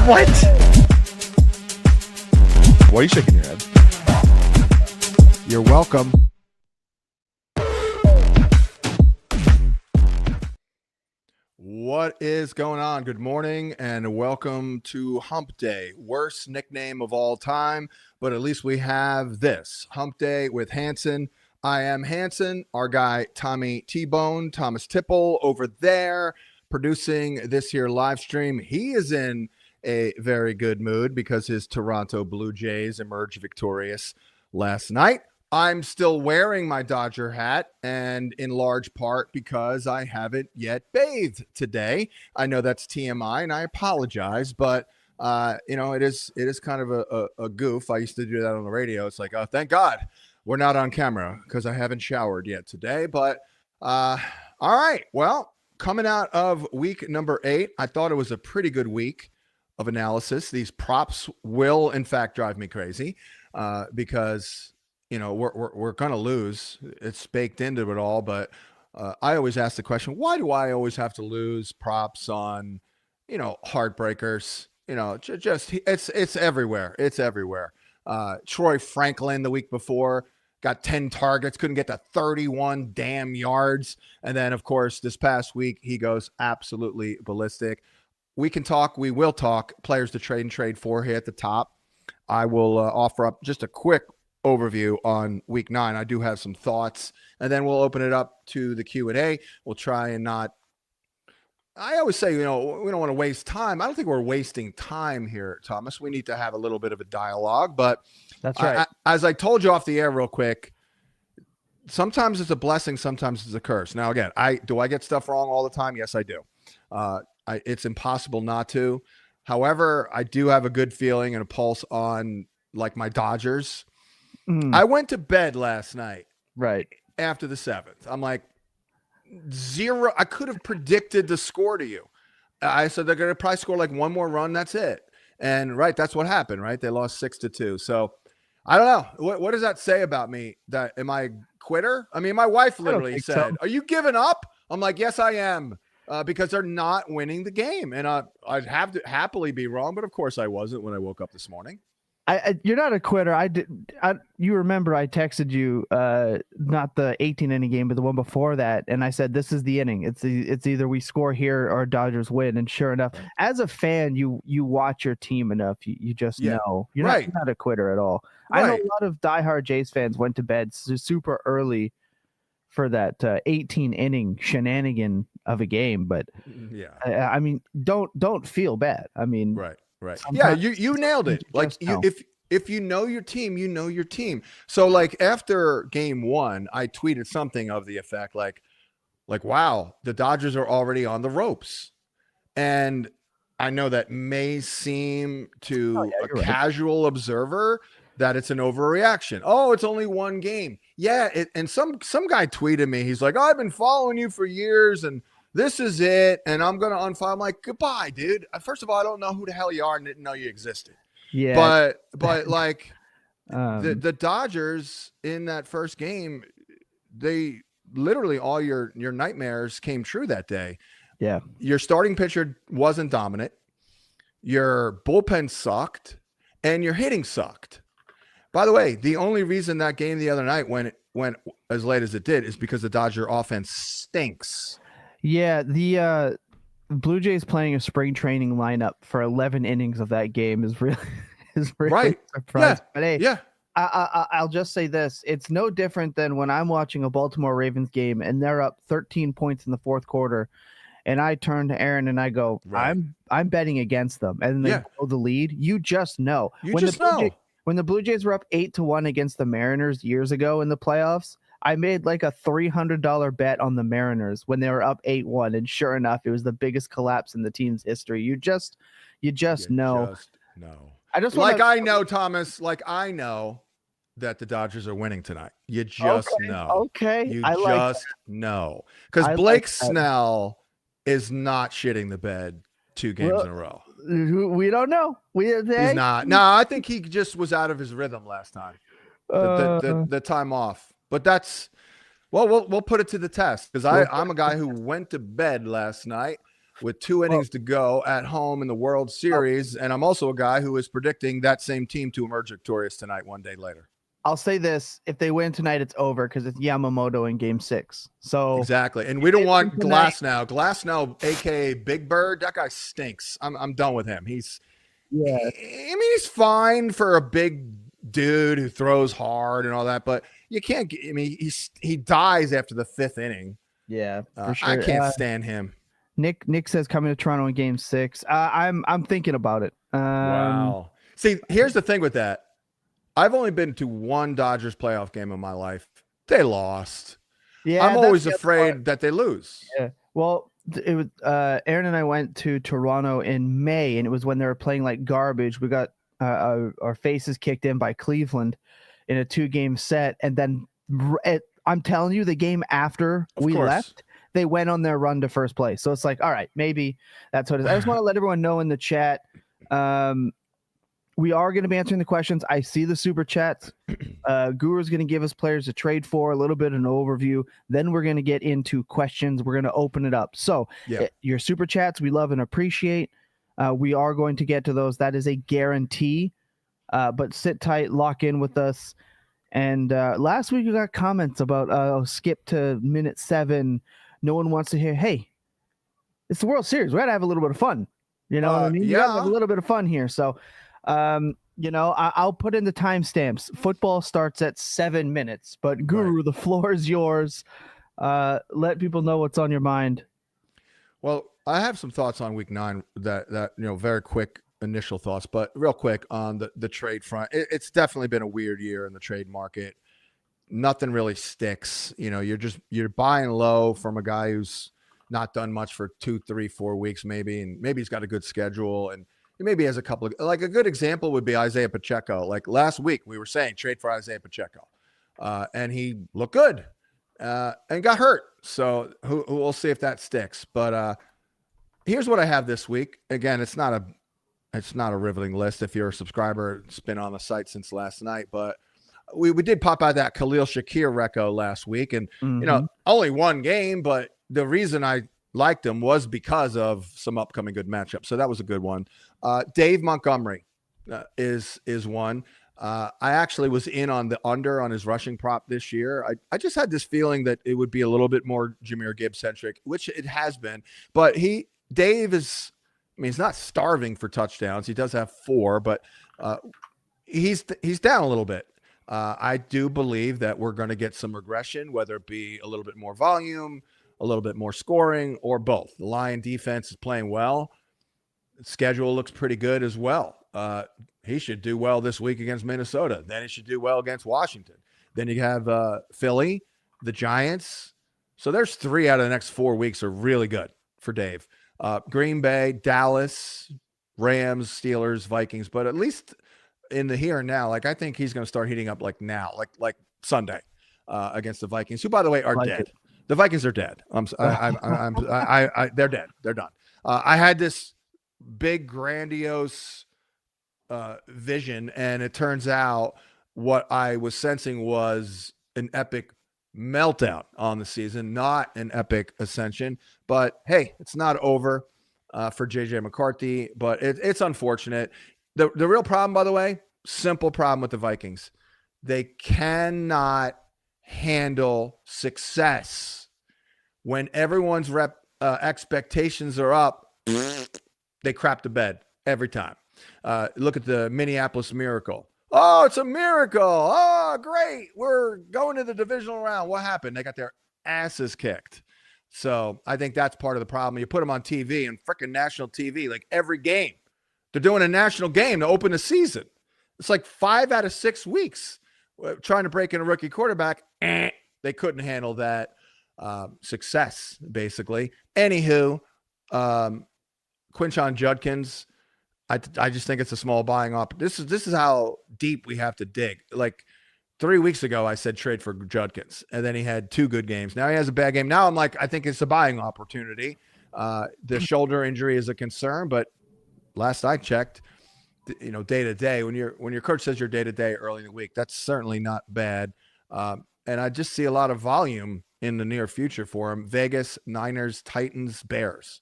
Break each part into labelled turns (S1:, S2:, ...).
S1: What? Why are you shaking your head?
S2: You're welcome. What is going on? Good morning and welcome to Hump Day. Worst nickname of all time, but at least we have this. Hump Day with Hansen. I am Hansen. Our guy, Thomas Tipple over there producing this here live stream. He is in a very good mood because his Toronto Blue Jays emerged victorious last night. I'm still wearing my Dodger hat, and in large part because I haven't yet bathed today. I know that's TMI, and I apologize, but it is kind of a goof. I used to do that on the radio. It's like, oh, thank God we're not on camera because I haven't showered yet today. But all right, well, coming out of week number 8, I thought it was a pretty good week of analysis. These props will, in fact, drive me crazy because we're going to lose. It's baked into it all. But I always ask the question, why do I always have to lose props on, heartbreakers? It's everywhere. It's everywhere. Troy Franklin the week before got 10 targets, couldn't get to 31 damn yards. And then, of course, this past week, he goes absolutely ballistic. We will talk players to trade and trade for here at the top. I will offer up just a quick overview on week 9. I do have some thoughts, and then we'll open it up to the Q&A. We'll try and not, I always say, we don't want to waste time. I don't think we're wasting time here, Thomas. We need to have a little bit of a dialogue, but
S1: that's right.
S2: As I told you off the air real quick, sometimes it's a blessing, sometimes it's a curse. Now, again, do I get stuff wrong all the time? Yes, I do. It's impossible not to. However, I do have a good feeling and a pulse on like my Dodgers. I went to bed last night.
S1: Right.
S2: After the 7th. I'm like 0. I could have predicted the score to you. I said they're going to probably score like one more run. That's it. And that's what happened, right? They lost 6-2. So I don't know. What does that say about me? That am I a quitter? I mean, my wife literally said, so. Are you giving up? I'm like, yes, I am. Because they're not winning the game. And I'd have to happily be wrong, but of course I wasn't when I woke up this morning.
S1: You're not a quitter. You remember I texted you, not the 18-inning game, but the one before that, and I said this is the inning. It's either we score here or Dodgers win. And sure enough, as a fan, you watch your team enough, you just know you're not a quitter at all. Right. I know a lot of diehard Jays fans went to bed super early for that 18-inning shenanigan of a game, but I mean, don't feel bad. I mean,
S2: right. Yeah, you nailed it. Like if you know your team, you know your team. So like after game 1, I tweeted something of the effect like wow, the Dodgers are already on the ropes. And I know that may seem to a casual observer that it's an overreaction. Oh, it's only one game. Yeah, and some guy tweeted me. He's like, I've been following you for years and this is it, and I'm going to unfollow. I'm like, goodbye, dude. First of all, I don't know who the hell you are and didn't know you existed.
S1: Yeah.
S2: But like the Dodgers in that first game, they literally all your nightmares came true that day.
S1: Yeah.
S2: Your starting pitcher wasn't dominant. Your bullpen sucked, and your hitting sucked. By the way, the only reason that game the other night went as late as it did is because the Dodger offense stinks.
S1: Yeah, the Blue Jays playing a spring training lineup for 11 innings of that game is really
S2: right.
S1: surprising. But hey, I'll just say this: it's no different than when I'm watching a Baltimore Ravens game and they're up 13 points in the fourth quarter, and I turn to Aaron and I go, I'm betting against them, and they blow the lead. You just know. When the Blue Jays were up 8-1 against the Mariners years ago in the playoffs, I made like a $300 bet on the Mariners when they were up 8-1, and sure enough, it was the biggest collapse in the team's history. You just know. I
S2: know, Thomas. Like I know that the Dodgers are winning tonight. You just know.
S1: Okay.
S2: You just know because Blake Snell is not shitting the bed 2 games in a row.
S1: We don't know.
S2: He's not. No, I think he just was out of his rhythm last time. The time off. But that's we'll put it to the test because I'm a guy who went to bed last night with 2 innings to go at home in the World Series. And I'm also a guy who is predicting that same team to emerge victorious tonight, one day later.
S1: I'll say this: if they win tonight, it's over because it's Yamamoto in Game 6. So
S2: exactly, and we don't want Glasnow. Glasnow, aka Big Bird, that guy stinks. I'm done with him. He's he's fine for a big dude who throws hard and all that, but you can't. I mean, he dies after the 5th inning.
S1: Yeah, for sure.
S2: I can't stand him.
S1: Nick says coming to Toronto in Game 6. I'm thinking about it.
S2: Wow. See, here's the thing with that. I've only been to one Dodgers playoff game in my life. They lost. Yeah, I'm always afraid that they lose.
S1: Yeah. Well, it was Aaron and I went to Toronto in May, and it was when they were playing like garbage. We got our faces kicked in by Cleveland in a 2-game set, and then I'm telling you, the game after we left, they went on their run to first place. So it's like, all right, maybe that's what it is. I just want to let everyone know in the chat. We are going to be answering the questions. I see the super chats. Guru's going to give us players to trade for, a little bit of an overview. Then we're going to get into questions. We're going to open it up. So your super chats, we love and appreciate. We are going to get to those. That is a guarantee. But sit tight, lock in with us. And last week we got comments about skip to minute 7. No one wants to hear, hey, it's the World Series. We got to have a little bit of fun. You know what I mean? Yeah. Have a little bit of fun here. So, I'll put in the timestamps. Football starts at 7 minutes, but Guru, the floor is yours. Let people know what's on your mind.
S2: Well, I have some thoughts on week 9 that very quick initial thoughts, but real quick on the trade front. It's definitely been a weird year in the trade market. Nothing really sticks. You're buying low from a guy who's not done much for 2, 3, 4 weeks, maybe, and maybe he's got a good schedule, and he maybe has a couple of, like, a good example would be Isaiah Pacheco. Like last week, we were saying trade for Isaiah Pacheco, and he looked good and got hurt. So we'll see if that sticks. But here's what I have this week. Again, it's not a riveting list. If you're a subscriber, it's been on the site since last night, but we did pop out that Khalil Shakir reco last week, and only one game, but the reason I liked him was because of some upcoming good matchups. So that was a good one. Dave Montgomery is one. I actually was in on the under on his rushing prop this year. I just had this feeling that it would be a little bit more Jahmyr Gibbs centric, which it has been. But Dave is, he's not starving for touchdowns. He does have 4, but he's down a little bit. I do believe that we're going to get some regression, whether it be a little bit more volume, a little bit more scoring, or both. The Lion defense is playing well. The schedule looks pretty good as well. He should do well this week against Minnesota. Then he should do well against Washington. Then you have Philly, the Giants. So there's 3 out of the next 4 weeks are really good for Dave. Green Bay, Dallas, Rams, Steelers, Vikings. But at least in the here and now, like, I think he's going to start heating up like now, like Sunday against the Vikings, who, by the way, are dead. The Vikings are dead. They're dead. They're done. I had this big, grandiose vision, and it turns out what I was sensing was an epic meltdown on the season, not an epic ascension. But hey, it's not over for JJ McCarthy, but it's unfortunate. The real problem, by the way, simple problem with the Vikings. They cannot handle success. When everyone's expectations are up, they crap the bed every time. Look at the Minneapolis Miracle. Oh, it's a miracle. Oh, great. We're going to the divisional round. What happened? They got their asses kicked. So I think that's part of the problem. You put them on TV, and freaking national TV, like every game. They're doing a national game to open the season. It's like 5 out of 6 weeks trying to break in a rookie quarterback. They couldn't handle that success, basically. Anywho, Quinshon Judkins, I just think it's a small buying up. This is how deep we have to dig. Like 3 weeks ago, I said trade for Judkins, and then he had 2 good games. Now he has a bad game. Now I'm like, I think it's a buying opportunity. The shoulder injury is a concern, but last I checked, day to day, when your coach says you're day to day early in the week, that's certainly not bad. And I just see a lot of volume in the near future for him. Vegas, Niners, Titans, Bears.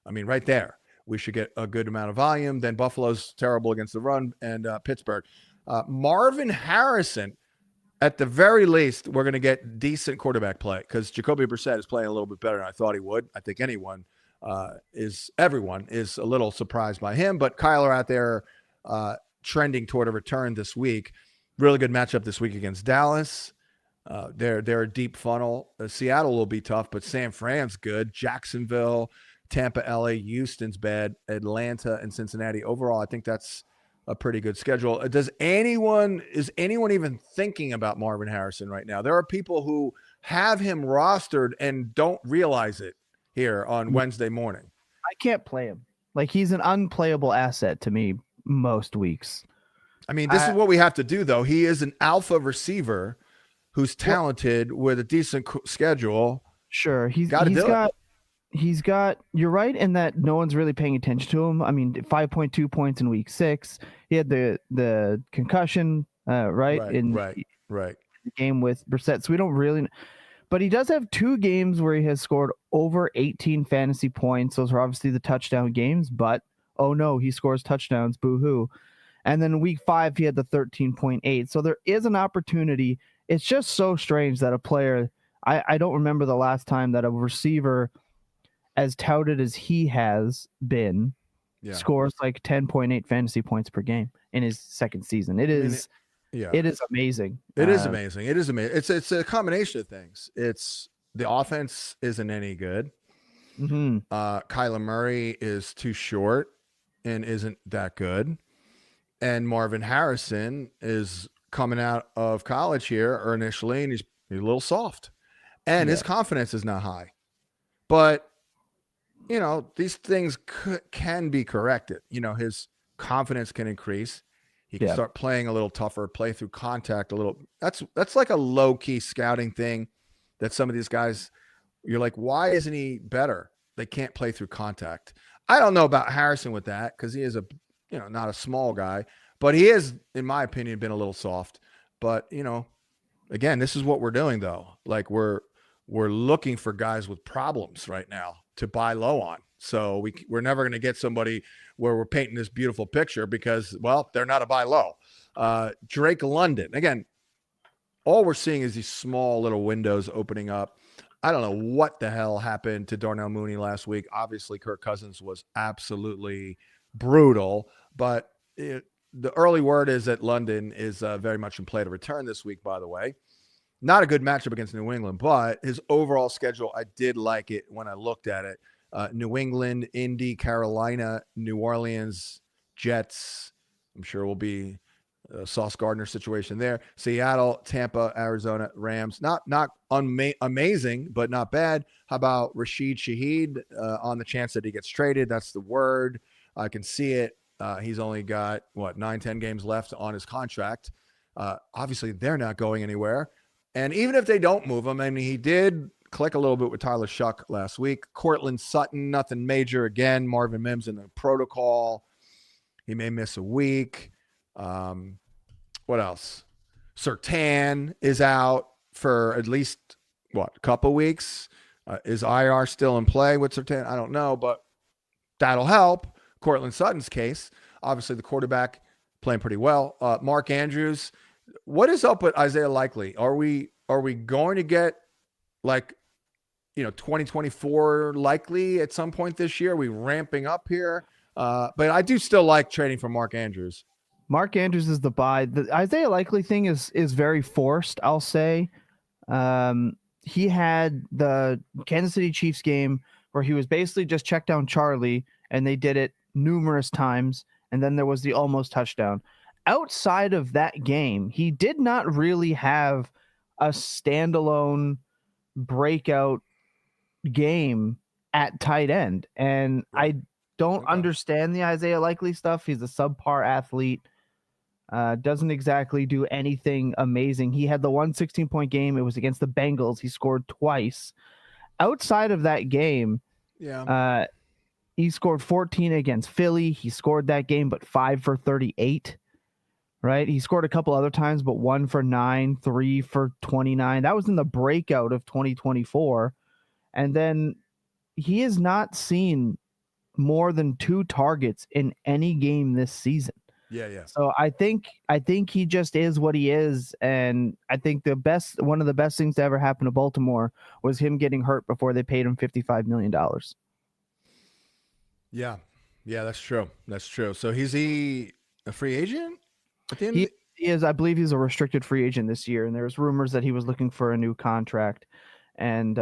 S2: I mean, right there, we should get a good amount of volume. Then Buffalo's terrible against the run, and Pittsburgh. Marvin Harrison, at the very least, we're going to get decent quarterback play because Jacoby Brissett is playing a little bit better than I thought he would. I think everyone is a little surprised by him, but Kyler out there trending toward a return this week. Really good matchup this week against Dallas. They're a deep funnel. Seattle will be tough, but San Fran's good. Jacksonville, Tampa, LA, Houston's bad. Atlanta and Cincinnati. Overall, I think that's a pretty good schedule. Is anyone even thinking about Marvin Harrison right now? There are people who have him rostered and don't realize it here on Wednesday morning.
S1: I can't play him. Like, he's an unplayable asset to me most weeks.
S2: I mean, this is what we have to do, though. He is an alpha receiver who's talented with a decent schedule.
S1: Sure. He's got, you're right in that no one's really paying attention to him. I mean, 5.2 points in week 6. He had the concussion, right?
S2: Right.
S1: The game with Brissett. So we don't really, but he does have 2 games where he has scored over 18 fantasy points. Those are obviously the touchdown games, but oh no, he scores touchdowns. Boo-hoo. And then week 5, he had the 13.8. So there is an opportunity. It's just so strange that a player, I don't remember the last time that a receiver as touted as he has been scores like 10.8 fantasy points per game in his second season. It is amazing.
S2: It is amazing. It's a combination of things. It's the offense isn't any good.
S1: Mm-hmm.
S2: Kyler Murray is too short and isn't that good. And Marvin Harrison is coming out of college here or initially, and he's a little soft. And his confidence is not high. But, you know, these things can be corrected. You know, his confidence can increase. He can start playing a little tougher, play through contact a little. That's like a low-key scouting thing that some of these guys, you're like, why isn't he better? They can't play through contact. I don't know about Harrison with that because he is not a small guy, but he is, in my opinion, been a little soft. But, you know, again, this is what we're doing, though. Like, we're looking for guys with problems right now to buy low on. So we're never going to get somebody where we're painting this beautiful picture because, well, they're not a buy low. Drake London. Again, all we're seeing is these small little windows opening up. I don't know what the hell happened to Darnell Mooney last week. Obviously, Kirk Cousins was absolutely brutal, but the early word is that London is very much in play to return this week, by the way. Not a good matchup against New England, but his overall schedule, I did like it when I looked at it. New England, Indy, Carolina, New Orleans, Jets. I'm sure will be a Sauce Gardner situation there. Seattle, Tampa, Arizona, Rams. Not amazing, but not bad. How about Rashid Shaheed on the chance that he gets traded? That's the word. I can see it. He's only got, 9-10 games left on his contract. Obviously, they're not going anywhere. And even if they don't move him, I mean, he did click a little bit with Tyler Shuck last week. Cortland Sutton, nothing major. Again, Marvin Mims in the protocol. He may miss a week. What else? Surtain is out for at least, a couple weeks. Is IR still in play with Surtain? I don't know, but that'll help. Cortland Sutton's case. Obviously, the quarterback playing pretty well. Mark Andrews. What is up with Isaiah Likely? Are we going to get 2024 likely at some point this year? Are we ramping up here? But I do still like trading for Mark Andrews.
S1: Mark Andrews is the buy. The Isaiah Likely thing is very forced, I'll say. He had the Kansas City Chiefs game where he was basically just check down Charlie, and they did it numerous times, and then there was the almost touchdown. Outside of that game, he did not really have a standalone breakout game at tight end. And I don't understand the Isaiah Likely stuff. He's a subpar athlete. Doesn't exactly do anything amazing. He had the 116-point game. It was against the Bengals. He scored twice. Outside of that game, he scored 14 against Philly. He scored that game, but 5 for 38. Right? He scored a couple other times, but 1 for 9, 3 for 29. That was in the breakout of 2024. And then he has not seen more than 2 targets in any game this season.
S2: Yeah.
S1: So I think he just is what he is, and I think one of the best things to ever happen to Baltimore was him getting hurt before they paid him $55 million.
S2: Yeah, that's true. So is he a free agent at the end?
S1: He is. I believe he's a restricted free agent this year, and there's rumors that he was looking for a new contract. And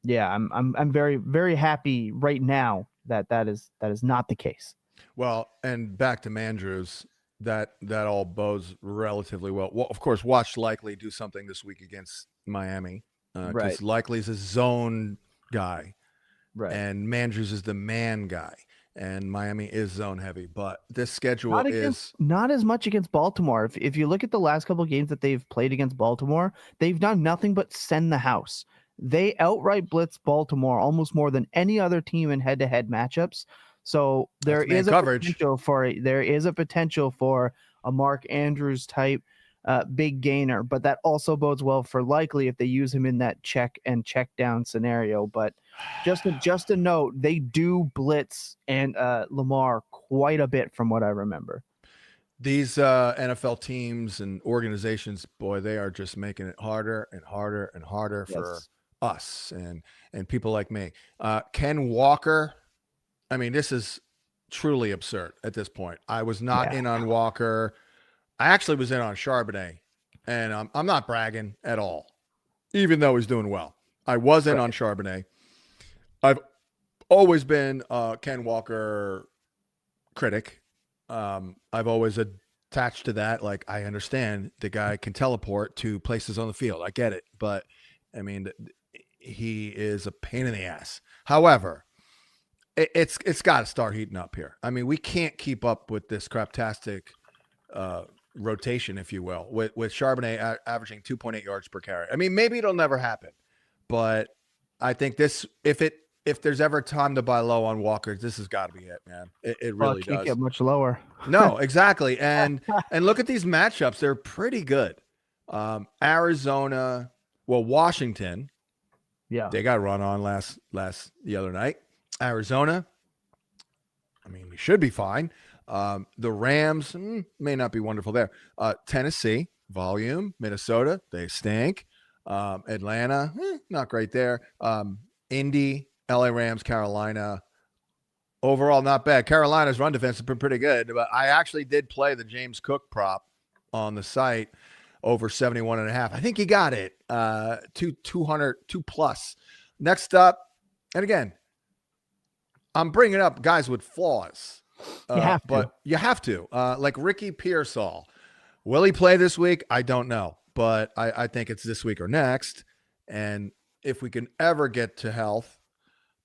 S1: yeah, I'm very, very happy right now that is not the case.
S2: Well, and back to Mandrews, that all bodes relatively well. Well, of course, watch Likely do something this week against Miami, because Likely's a zone guy,
S1: right?
S2: And Mandrews is the man guy, and Miami is zone heavy. But this schedule is
S1: not as much against Baltimore. If you look at the last couple of games that they've played against Baltimore, they've done nothing but send the house. They outright blitz Baltimore almost more than any other team in head-to-head matchups. So there is a potential for a Mark Andrews type big gainer, but that also bodes well for Likely if they use him in that check and check down scenario. But just a note, they do blitz and Lamar quite a bit from what I remember.
S2: These NFL teams and organizations, boy, they are just making it harder and harder and harder for us and people like me. Ken Walker. I mean, this is truly absurd at this point. I was not in on Walker. I actually was in on Charbonnet, and I'm not bragging at all, even though he's doing well. I was in on Charbonnet. I've always been a Ken Walker critic. I've always attached to that. Like, I understand the guy can teleport to places on the field. I get it. But, I mean, he is a pain in the ass. However, it's got to start heating up here. I mean, we can't keep up with this craptastic rotation, if you will, with Charbonnet averaging 2.8 yards per carry. I mean, maybe it'll never happen, but I think this, if there's ever time to buy low on Walker, this has got to be it, man. It really does.
S1: Can't get much lower.
S2: No, exactly. And look at these matchups; they're pretty good. Arizona, Washington.
S1: Yeah,
S2: they got run on the other night. Arizona, I mean, we should be fine. The Rams may not be wonderful there. Tennessee, volume. Minnesota, they stink. Atlanta, not great there. Indy, LA Rams, Carolina. Overall, not bad. Carolina's run defense has been pretty good, but I actually did play the James Cook prop on the site over 71.5. I think he got it. 200, 2+. Next up, and again, I'm bringing up guys with flaws. You have to. Like Ricky Pearsall. Will he play this week? I don't know. But I think it's this week or next. And if we can ever get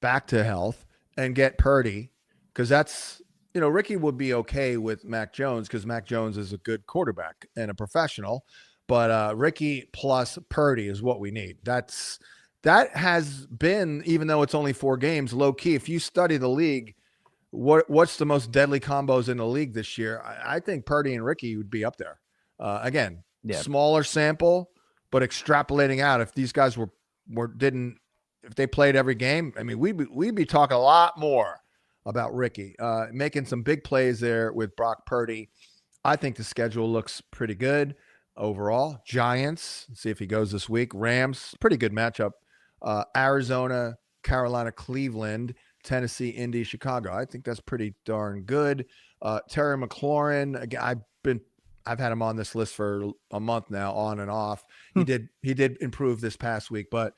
S2: back to health, and get Purdy, because that's, Ricky would be okay with Mac Jones because Mac Jones is a good quarterback and a professional. But Ricky plus Purdy is what we need. That has been, even though it's only 4 games, low key. If you study the league, what's the most deadly combos in the league this year? I think Purdy and Ricky would be up there. Again, smaller sample, but extrapolating out, if these guys if they played every game, I mean, we'd be talking a lot more about Ricky, making some big plays there with Brock Purdy. I think the schedule looks pretty good overall. Giants, see if he goes this week. Rams, pretty good matchup. Arizona, Carolina, Cleveland, Tennessee, Indy, Chicago. I think that's pretty darn good. Terry McLaurin, again, I've had him on this list for a month now, on and off. He did improve this past week, but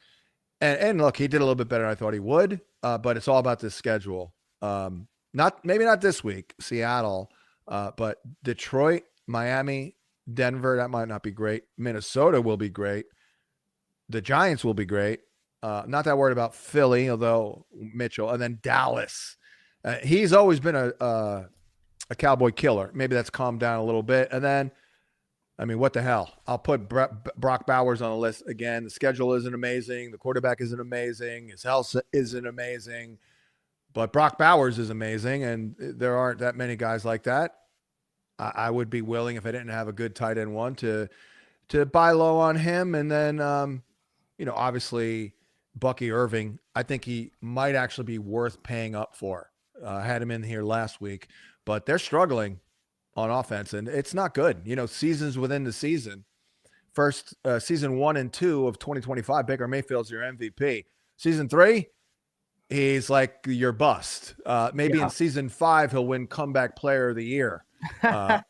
S2: and look, he did a little bit better than I thought he would. But it's all about this schedule. Maybe not this week, Seattle, but Detroit, Miami, Denver, that might not be great. Minnesota will be great. The Giants will be great. Not that worried about Philly, although Mitchell, and then Dallas. He's always been a Cowboy killer. Maybe that's calmed down a little bit. And then, I mean, what the hell? I'll put Brock Bowers on the list again. The schedule isn't amazing. The quarterback isn't amazing. His health isn't amazing. But Brock Bowers is amazing, and there aren't that many guys like that. I would be willing, if I didn't have a good tight end one, to buy low on him. And then, obviously, Bucky Irving, I think he might actually be worth paying up for. had him in here last week, but they're struggling on offense, and it's not good. Seasons within the season. First, season 1 and 2 of 2025, Baker Mayfield's your MVP. Season 3, he's like your bust. Maybe in season 5, he'll win comeback player of the year.
S1: Yeah.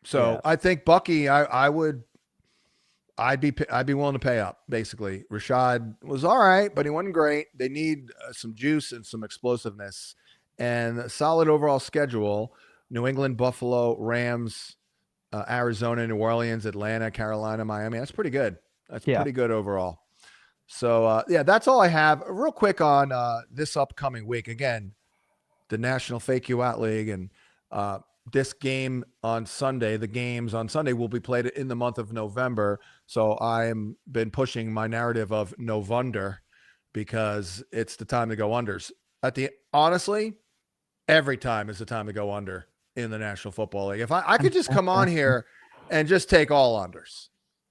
S2: So I think Bucky, I'd be willing to pay up. Basically, Rashad was all right, but he wasn't great. They need some juice and some explosiveness, and a solid overall schedule. New England, Buffalo, Rams, Arizona, New Orleans, Atlanta, Carolina, Miami. That's pretty good. That's pretty good overall. So that's all I have. Real quick on this upcoming week. Again, the National Fake You Out League, and this game on Sunday, the games on Sunday will be played in the month of November. So I'm been pushing my narrative of Novunder because it's the time to go unders. Honestly, every time is the time to go under in the National Football League. If I could just come on here and just take all unders,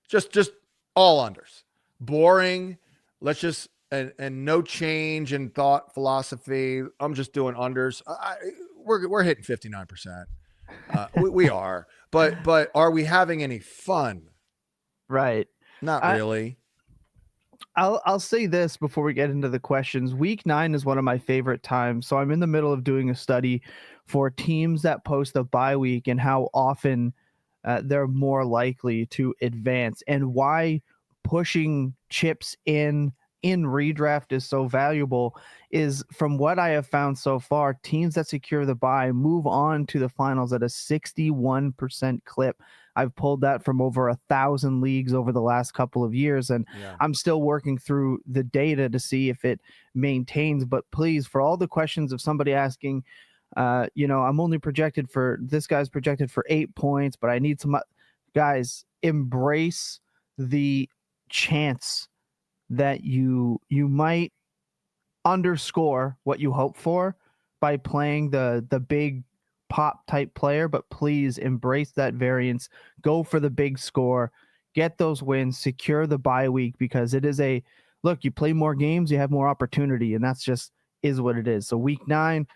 S2: just all unders, boring. Let's just, and no change in thought philosophy. I'm just doing unders. We're hitting 59%. We are, but are we having any fun?
S1: Right.
S2: Not really.
S1: I'll say this before we get into the questions. Week 9 is one of my favorite times. So I'm in the middle of doing a study for teams that post a bye week and how often they're more likely to advance, and why pushing chips in redraft is so valuable is, from what I have found so far, teams that secure the bye move on to the finals at a 61% clip. I've pulled that from over 1,000 leagues over the last couple of years, and I'm still working through the data to see if it maintains. But please, for all the questions of somebody asking, I'm only projected for, this guy's projected for 8 points, but I need some guys, embrace the chance that you might underscore what you hope for by playing the big pop type player, but please embrace that variance. Go for the big score, get those wins, secure the bye week, because it is look, you play more games, you have more opportunity, and that's just is what it is. So week 9,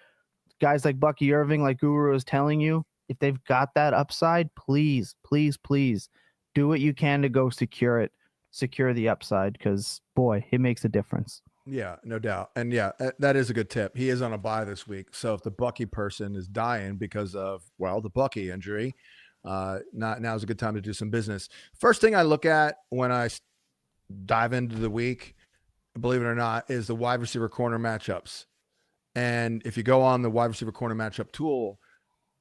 S1: guys like Bucky Irving, like Guru is telling you, if they've got that upside, please do what you can to go secure the upside, because boy, it makes a difference.
S2: Yeah, no doubt. And that is a good tip. He is on a bye this week. So if the Bucky person is dying because of, the Bucky injury, now's a good time to do some business. First thing I look at when I dive into the week, believe it or not, is the wide receiver corner matchups. And if you go on the wide receiver corner matchup tool,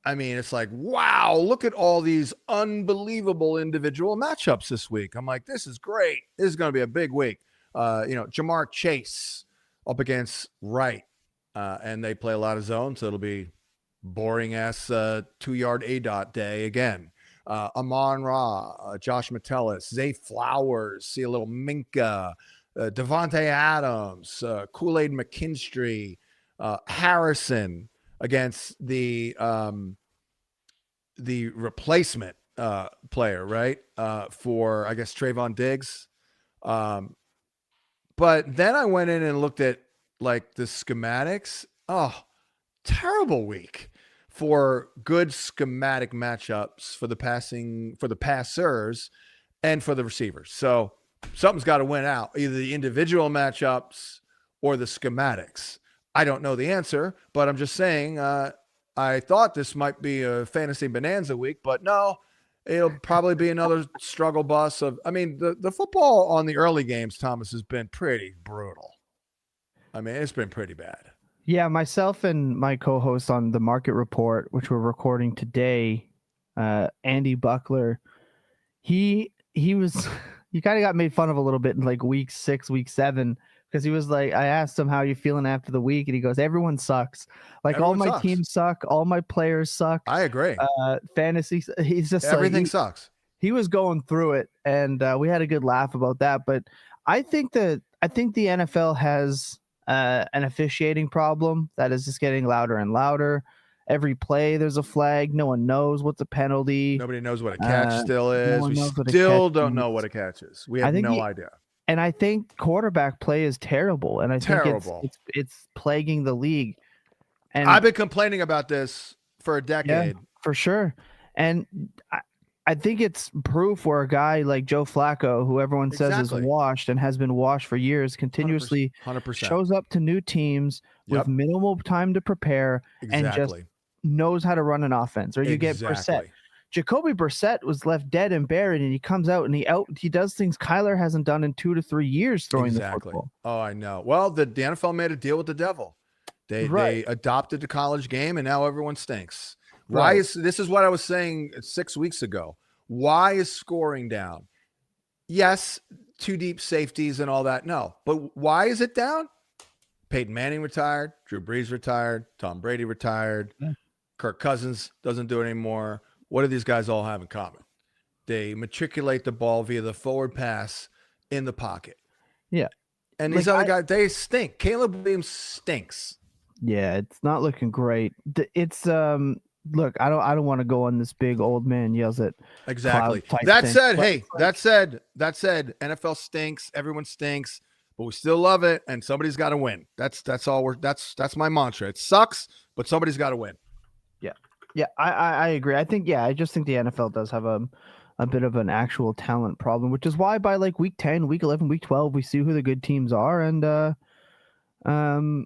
S2: I mean, it's like, wow, look at all these unbelievable individual matchups this week. I'm like, this is great. This is going to be a big week. Jamar Chase up against Wright, and they play a lot of zone, so it'll be boring ass 2-yard ADOT day again. Amon Ra, Josh Metellus, Zay Flowers, see a little Minka, Devontae Adams, Kool-Aid McKinstry, Harrison against the replacement player, right? For, I guess, Trayvon Diggs. But then I went in and looked at like the schematics. Oh, terrible week for good schematic matchups for the passers and for the receivers. So something's got to win out, either the individual matchups or the schematics. I don't know the answer, but I'm just saying, I thought this might be a fantasy bonanza week, but no, it'll probably be another struggle bus the football on the early games, Thomas, has been pretty brutal. I mean, it's been pretty bad.
S1: Yeah, myself and my co-host on the Market Report, which we're recording today, Andy Buckler, he was he kind of got made fun of a little bit in like week 6, week 7, because he was like, I asked him how you feeling after the week, and he goes, everyone sucks. Like everyone all my teams suck, all my players suck.
S2: I agree.
S1: Fantasy, he's just
S2: everything sucks.
S1: He was going through it, and we had a good laugh about that. But I think the NFL has an officiating problem that is just getting louder and louder. Every play, there's a flag. No one knows what's a penalty.
S2: Nobody knows what a catch still is. We still don't know what a catch is. We have no idea.
S1: And I think quarterback play is terrible, and I think it's plaguing the league. And
S2: I've been complaining about this for a decade.
S1: Yeah, for sure. And I think it's proof where a guy like Joe Flacco, who everyone says is washed and has been washed for years, continuously
S2: 100%.
S1: shows up to new teams with minimal time to prepare and just knows how to run an offense. Or you get Brissett. Jacoby Brissett was left dead and buried, and he comes out and he does things Kyler hasn't done in 2 to 3 years throwing the football.
S2: Oh, I know. Well, the NFL made a deal with the devil. They adopted the college game, and now everyone stinks. This is what I was saying 6 weeks ago. Why is scoring down? Yes, 2 deep safeties and all that. No, but why is it down? Peyton Manning retired, Drew Brees retired, Tom Brady retired, Kirk Cousins doesn't do it anymore. What do these guys all have in common? They matriculate the ball via the forward pass in the pocket.
S1: Yeah.
S2: And these other guys, they stink. Caleb Williams stinks.
S1: Yeah, it's not looking great. It's look, I don't want to go on this big old man yells at
S2: exactly. That said, that said, NFL stinks, everyone stinks, but we still love it, and somebody's got to win. That's that's my mantra. It sucks, but somebody's got to win.
S1: Yeah, I agree. I just think the NFL does have a bit of an actual talent problem, which is why by like week 10, week 11, week 12, we see who the good teams are. And, someone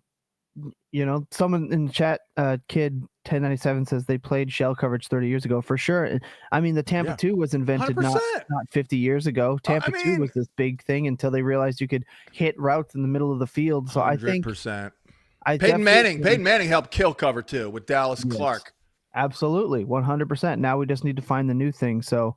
S1: in the chat, kid 1097 says they played shell coverage 30 years ago for sure. I mean, the Tampa 2 was invented not 50 years ago. Tampa 2 was this big thing until they realized you could hit routes in the middle of the field. So
S2: 100%. I think Peyton Manning helped kill cover 2 with Dallas Clark.
S1: Absolutely, 100%. Now we just need to find the new thing. So,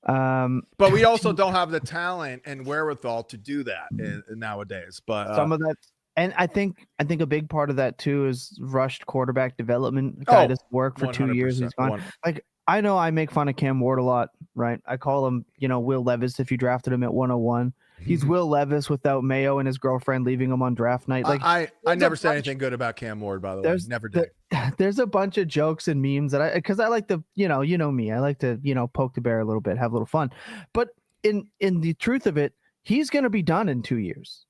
S2: but we also don't have the talent and wherewithal to do that nowadays. But
S1: some of that, and I think a big part of that too is rushed quarterback development. The guy doesn't work for 2 years. He's gone. Like I know I make fun of Cam Ward a lot, right? I call him, Will Levis if you drafted him at 101. He's Will Levis without Mayo and his girlfriend leaving him on draft night. Like
S2: I never said anything good about Cam Ward, by the way. Never did.
S1: There's a bunch of jokes and memes that because I like to, you know me, I like to, poke the bear a little bit, have a little fun. But in the truth of it, he's going to be done in 2 years.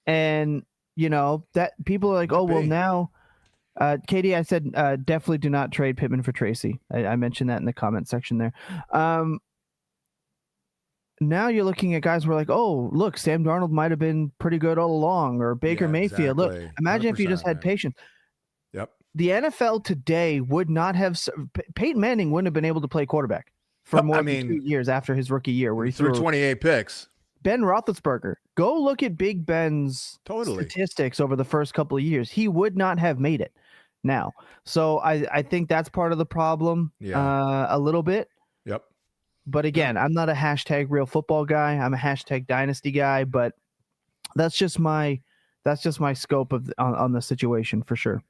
S1: And, that people are like, oh, well, now, Katie, I said, definitely do not trade Pittman for Tracy. I mentioned that in the comment section there. Now you're looking at guys who are like, oh, look, Sam Darnold might have been pretty good all along, or Baker Mayfield. Look, imagine if you just had patience.
S2: Yep.
S1: The NFL today would not have – Peyton Manning wouldn't have been able to play quarterback for more than 2 years after his rookie year where he threw
S2: 28 picks.
S1: Ben Roethlisberger, go look at Big Ben's statistics over the first couple of years. He would not have made it now. So I think that's part of the problem a little bit.
S2: Yep.
S1: But again, I'm not a hashtag real football guy. I'm a hashtag dynasty guy, but that's just my scope on the situation for sure.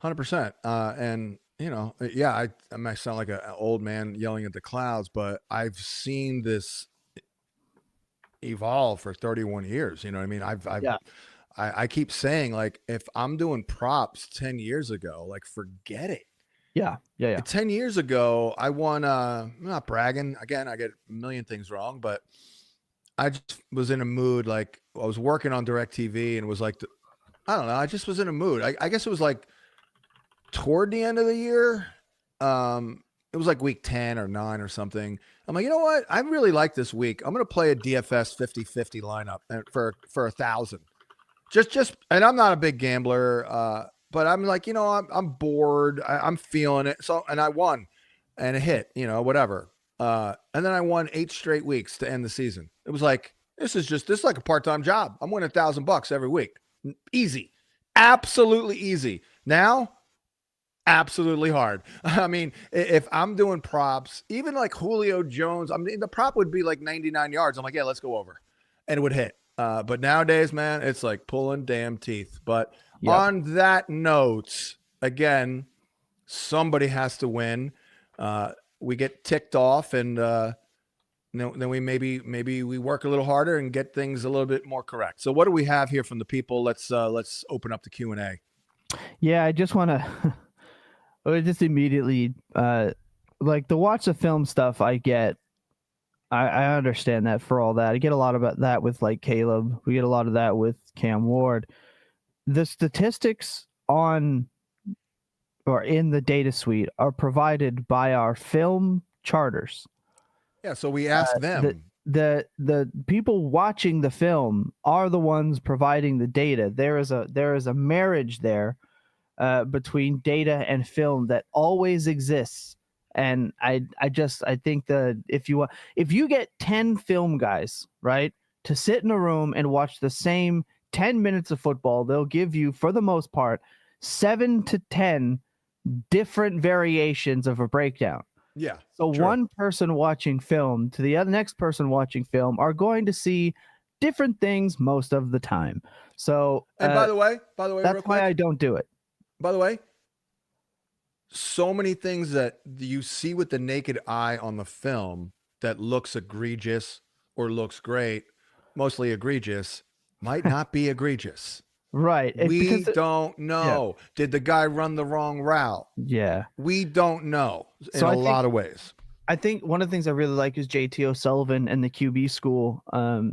S2: 100%. And I might sound like an old man yelling at the clouds, but I've seen this evolve for 31 years. You know what I mean? I keep saying, like, if I'm doing props 10 years ago, like, forget it.
S1: Yeah.
S2: 10 years ago, I won, I'm not bragging. Again, I get a million things wrong, but I just was in a mood. Like, I was working on DirecTV and was like, I don't know. I just was in a mood. I guess it was like toward the end of the year. It was like week 10 or 9 or something. I'm like, you know what? I really like this week. I'm going to play a DFS 50-50 lineup for 1,000. Just, and I'm not a big gambler, but I'm like, I'm bored. I'm feeling it. So, and I won and it hit, whatever. And then I won 8 straight weeks to end the season. It was like, this is like a part-time job. I'm winning $1,000 every week. Easy. Absolutely easy. Now, absolutely hard. I mean, if I'm doing props, even like Julio Jones, I mean, the prop would be like 99 yards. I'm like, yeah, let's go over. And it would hit. But nowadays, man, it's like pulling damn teeth. But on that note, again, somebody has to win. We get ticked off, and then we maybe we work a little harder and get things a little bit more correct. So what do we have here from the people? Let's open up the Q&A.
S1: Yeah, I just want to just immediately like the watch the film stuff I get. I understand that for all that. I get a lot about that with like Caleb. We get a lot of that with Cam Ward. The statistics on or in the data suite are provided by our film charters.
S2: Yeah, so we ask them.
S1: The people watching the film are the ones providing the data. There is a marriage there between data and film that always exists. And I think that if you get 10 film guys, right, to sit in a room and watch the same 10 minutes of football, they'll give you, for the most part, 7 to 10 different variations of a breakdown.
S2: Yeah.
S1: So
S2: true.
S1: One person watching film to the next person watching film are going to see different things most of the time. So,
S2: and by the way,
S1: that's
S2: real quick,
S1: why I don't do it.
S2: By the way, so many things that you see with the naked eye on the film that looks egregious or looks great, mostly egregious, might not be egregious.
S1: Right.
S2: We don't know. Yeah. Did the guy run the wrong route?
S1: Yeah.
S2: We don't know in a lot of ways.
S1: I think one of the things I really like is JT O'Sullivan and the QB school.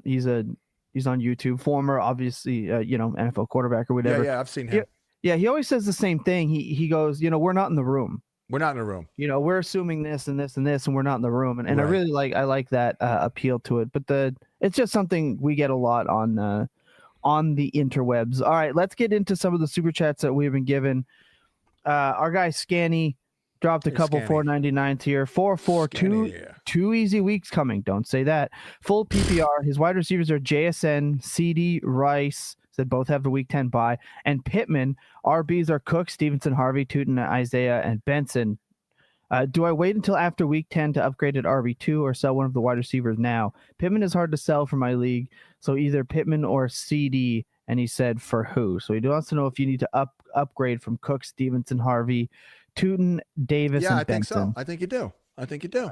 S1: He's on YouTube, former, obviously, NFL quarterback or whatever.
S2: Yeah, I've seen him.
S1: Yeah, he always says the same thing. He goes, we're not in the room.
S2: We're not in the room.
S1: We're assuming this and this and this, and we're not in the room. And right. I like that appeal to it. But it's just something we get a lot on the interwebs. All right, let's get into some of the super chats that we've been given. Our guy Scanny dropped a couple $4.99s here. 4-4, two easy weeks coming. Don't say that. Full PPR. His wide receivers are JSN, CD, Rice. Said both have the week 10 bye. And Pittman. RBs are Cook, Stevenson, Harvey, Tootin, Isaiah, and Benson. Do I wait until after week 10 to upgrade at RB2 or sell one of the wide receivers now? Pittman is hard to sell for my league, so either Pittman or CD. And he said for who? So he wants to know if you need to upgrade from Cook, Stevenson, Harvey, Tootin, Davis, and Benson.
S2: Think so. I think you do.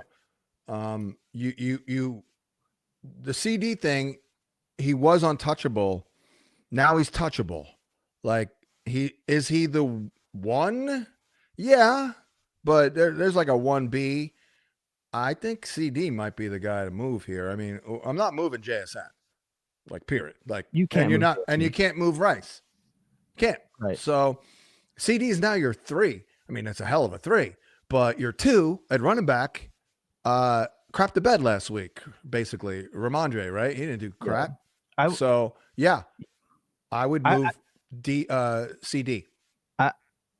S2: You the CD thing, he was untouchable. Now he's touchable. Like is he the one? Yeah. But there's like a 1B. I think CD might be the guy to move here. I mean, I'm not moving JSN. Like, period. Like,
S1: you can't.
S2: And you're not, and you can't move Rice. Can't.
S1: Right.
S2: So CD is now your 3. I mean, it's a hell of a 3. But your 2 at running back, crapped the bed last week. Basically, Ramondre, right? He didn't do crap. Yeah. I would move CD.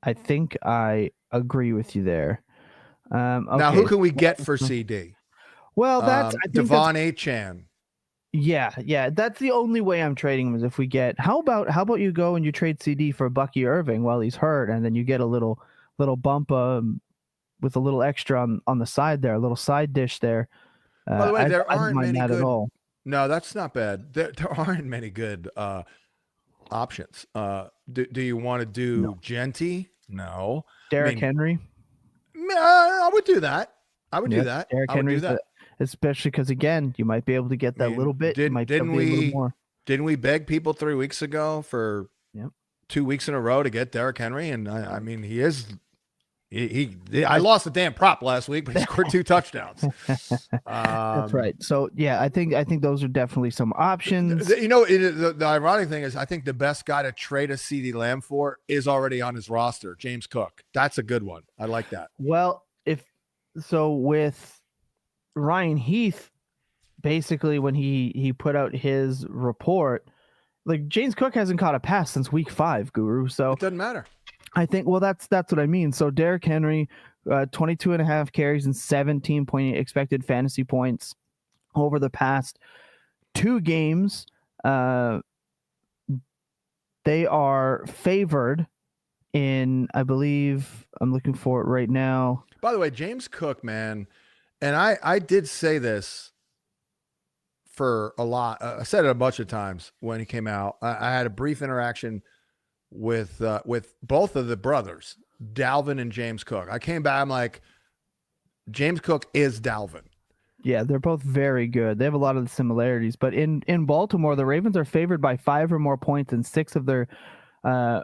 S1: I think I agree with you there. Okay.
S2: Now, who can we get for CD?
S1: Well, that's
S2: Devon Achane.
S1: Yeah, that's the only way I'm trading him is if we get. How about you go and you trade CD for Bucky Irving while he's hurt, and then you get a little bump with a little extra on the side there, a little side dish there.
S2: By the way, there aren't many good.
S1: At all.
S2: No, that's not bad. There aren't many good options. Do you want to do Genty? No.
S1: Derrick Henry?
S2: I would do that. Do that.
S1: Derrick Henry, especially because again, you might be able to get that little bit. Didn't
S2: we beg people 3 weeks ago for 2 weeks in a row to get Derrick Henry? And I mean, he is. I lost the damn prop last week, but he scored 2 touchdowns.
S1: That's right. So I think those are definitely some options.
S2: The ironic thing is, I think the best guy to trade a CD Lamb for is already on his roster, James Cook. That's a good one. I like that.
S1: Well, with Ryan Heath, basically when he put out his report, like James Cook hasn't caught a pass since week 5, Guru. So
S2: it doesn't matter.
S1: I think, that's what I mean. So Derrick Henry, 22.5 carries and 17.8 expected fantasy points over the past 2 games. They are favored in, I believe, I'm looking for it right now.
S2: By the way, James Cook, man, and I did say this for a lot. I said it a bunch of times when he came out. I had a brief interaction with both of the brothers, Dalvin and James Cook. I came back, I'm like, James Cook is Dalvin.
S1: Yeah, they're both very good. They have a lot of the similarities. But in Baltimore, the Ravens are favored by 5 or more points in 6 of their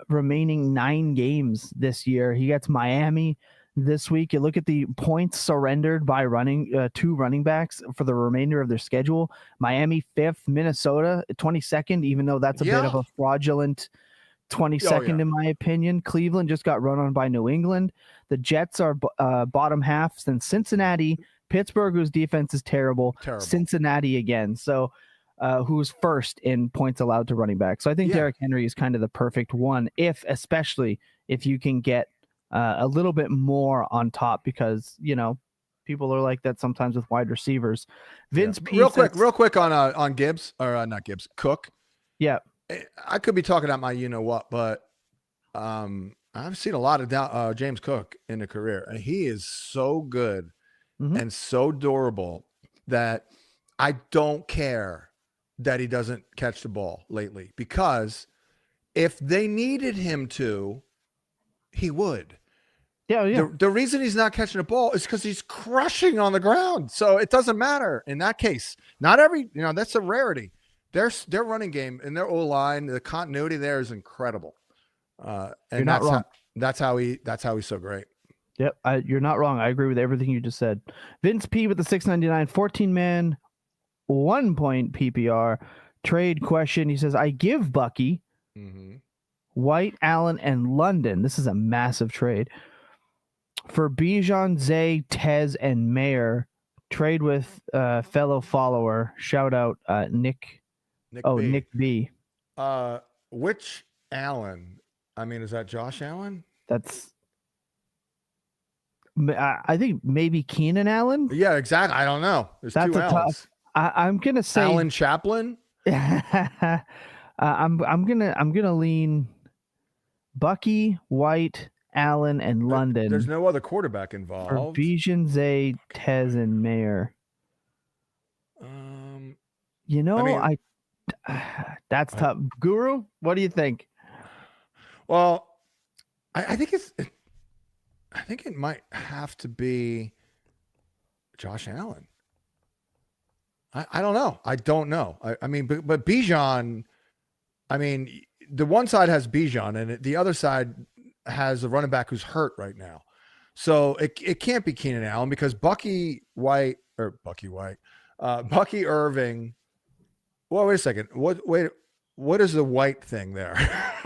S1: remaining 9 games this year. He gets Miami, this week. You look at the points surrendered by two running backs for the remainder of their schedule. Miami 5th, Minnesota 22nd, even though that's a bit of a fraudulent 22nd in my opinion. Cleveland just got run on by New England. The Jets are bottom half. Then Cincinnati, Pittsburgh, whose defense is terrible. Cincinnati again. So who's first in points allowed to running back. So I think Derrick Henry is kind of the perfect one, especially if you can get a little bit more on top, because, people are like that sometimes with wide receivers. Vince P.
S2: Real quick on Gibbs, or not Gibbs, Cook.
S1: Yeah.
S2: I could be talking about my you-know-what, but I've seen a lot of James Cook in a career, and he is so good and so durable that I don't care that he doesn't catch the ball lately, because if they needed him to, he would.
S1: Yeah.
S2: The reason he's not catching the ball is because he's crushing on the ground. So it doesn't matter in that case. Not every, that's a rarity. Their running game and their O-line, the continuity there is incredible. And
S1: you're not wrong.
S2: That's how he's so great.
S1: Yep, you're not wrong. I agree with everything you just said. Vince P with the 699, 14-man, 1 point PPR trade question. He says, I give Bucky, White, Allen, and London. This is a massive trade for Bijan, Zay, Tez, and Mayer. Trade with fellow follower. Shout out Nick. Nick B.
S2: Which Allen? I mean, is that Josh Allen?
S1: That's. I think maybe Keenan Allen.
S2: Yeah, exactly. I don't know. There's
S1: That's
S2: two
S1: a
S2: Allens.
S1: tough. I'm gonna say
S2: Allen Chaplin.
S1: I'm gonna lean Bucky, White, Allen, and London.
S2: There's no other quarterback involved.
S1: For Bijan, Zay, Tez, and Mayer. That's tough. Guru, what do you think?
S2: Well, I think it might have to be Josh Allen. I don't know. I don't know. I mean, but Bijan, I mean, the one side has Bijan and the other side has a running back who's hurt right now. So it can't be Keenan Allen, because Bucky Irving. Well, wait a second. What is the White thing there?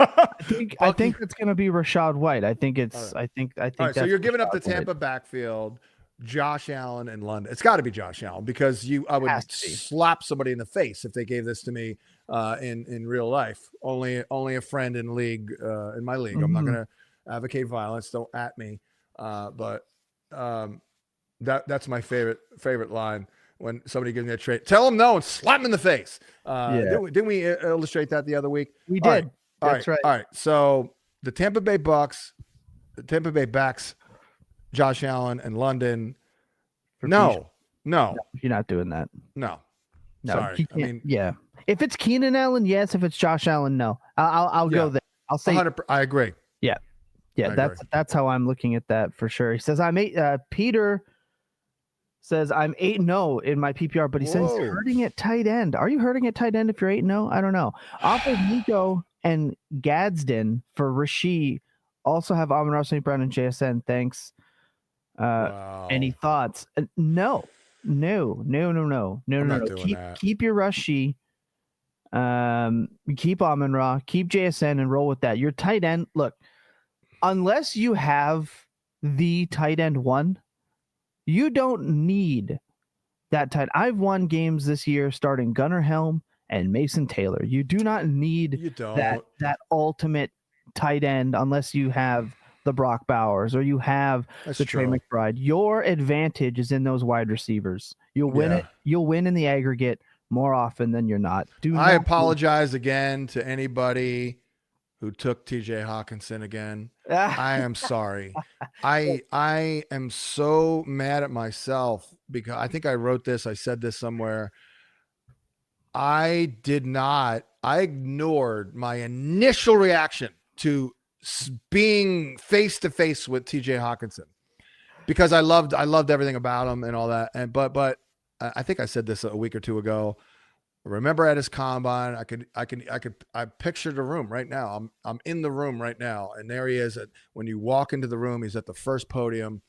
S1: I think it's going to be Rashad White. I think it's.
S2: Right.
S1: I think.
S2: All right, so you're giving up the
S1: Rashad
S2: Tampa
S1: White.
S2: backfield, Josh Allen and London. It's got to be Josh Allen, because I would slap somebody in the face if they gave this to me in real life. Only a friend in league in my league. I'm not going to advocate violence. Don't at me. But that's my favorite line. When somebody gives me a trade, tell them no and slap them in the face. Didn't we illustrate that the other week?
S1: We did. That's right.
S2: All right. So the Tampa Bay backs, Josh Allen and London. No,
S1: you're not doing that.
S2: No.
S1: Sorry.
S2: I mean,
S1: if it's Keenan Allen, yes. If it's Josh Allen, no. I'll go there. I'll say.
S2: I agree.
S1: Yeah. That's how I'm looking at that for sure. He says Peter says I'm 8-0 in my PPR, but he says he's hurting at tight end. Are you hurting at tight end if you're 8-0? I don't know. Off of Nico and Gadsden for Rasheed. Also have Amon-Ra St. Brown and JSN. Thanks. Any thoughts? No. Keep your Rasheed. Keep Amon-Ra. Keep JSN and roll with that. Your tight end. Look, unless you have the tight end one, you don't need that tight. I've won games this year starting Gunnar Helm and Mason Taylor. You do not need that ultimate tight end unless you have the Brock Bowers or you have the Trey McBride. Your advantage is in those wide receivers. You'll win it. You'll win in the aggregate more often than you're not.
S2: I apologize again to anybody who took TJ Hawkinson again. I am sorry. I am so mad at myself because I think I wrote this. I said this somewhere. I ignored my initial reaction to being face to face with TJ Hawkinson because I loved everything about him and all that. But I think I said this a week or two ago. remember at his combine, I pictured the room right now. I'm in the room right now, and there he is. When you walk into the room, he's at the first podium,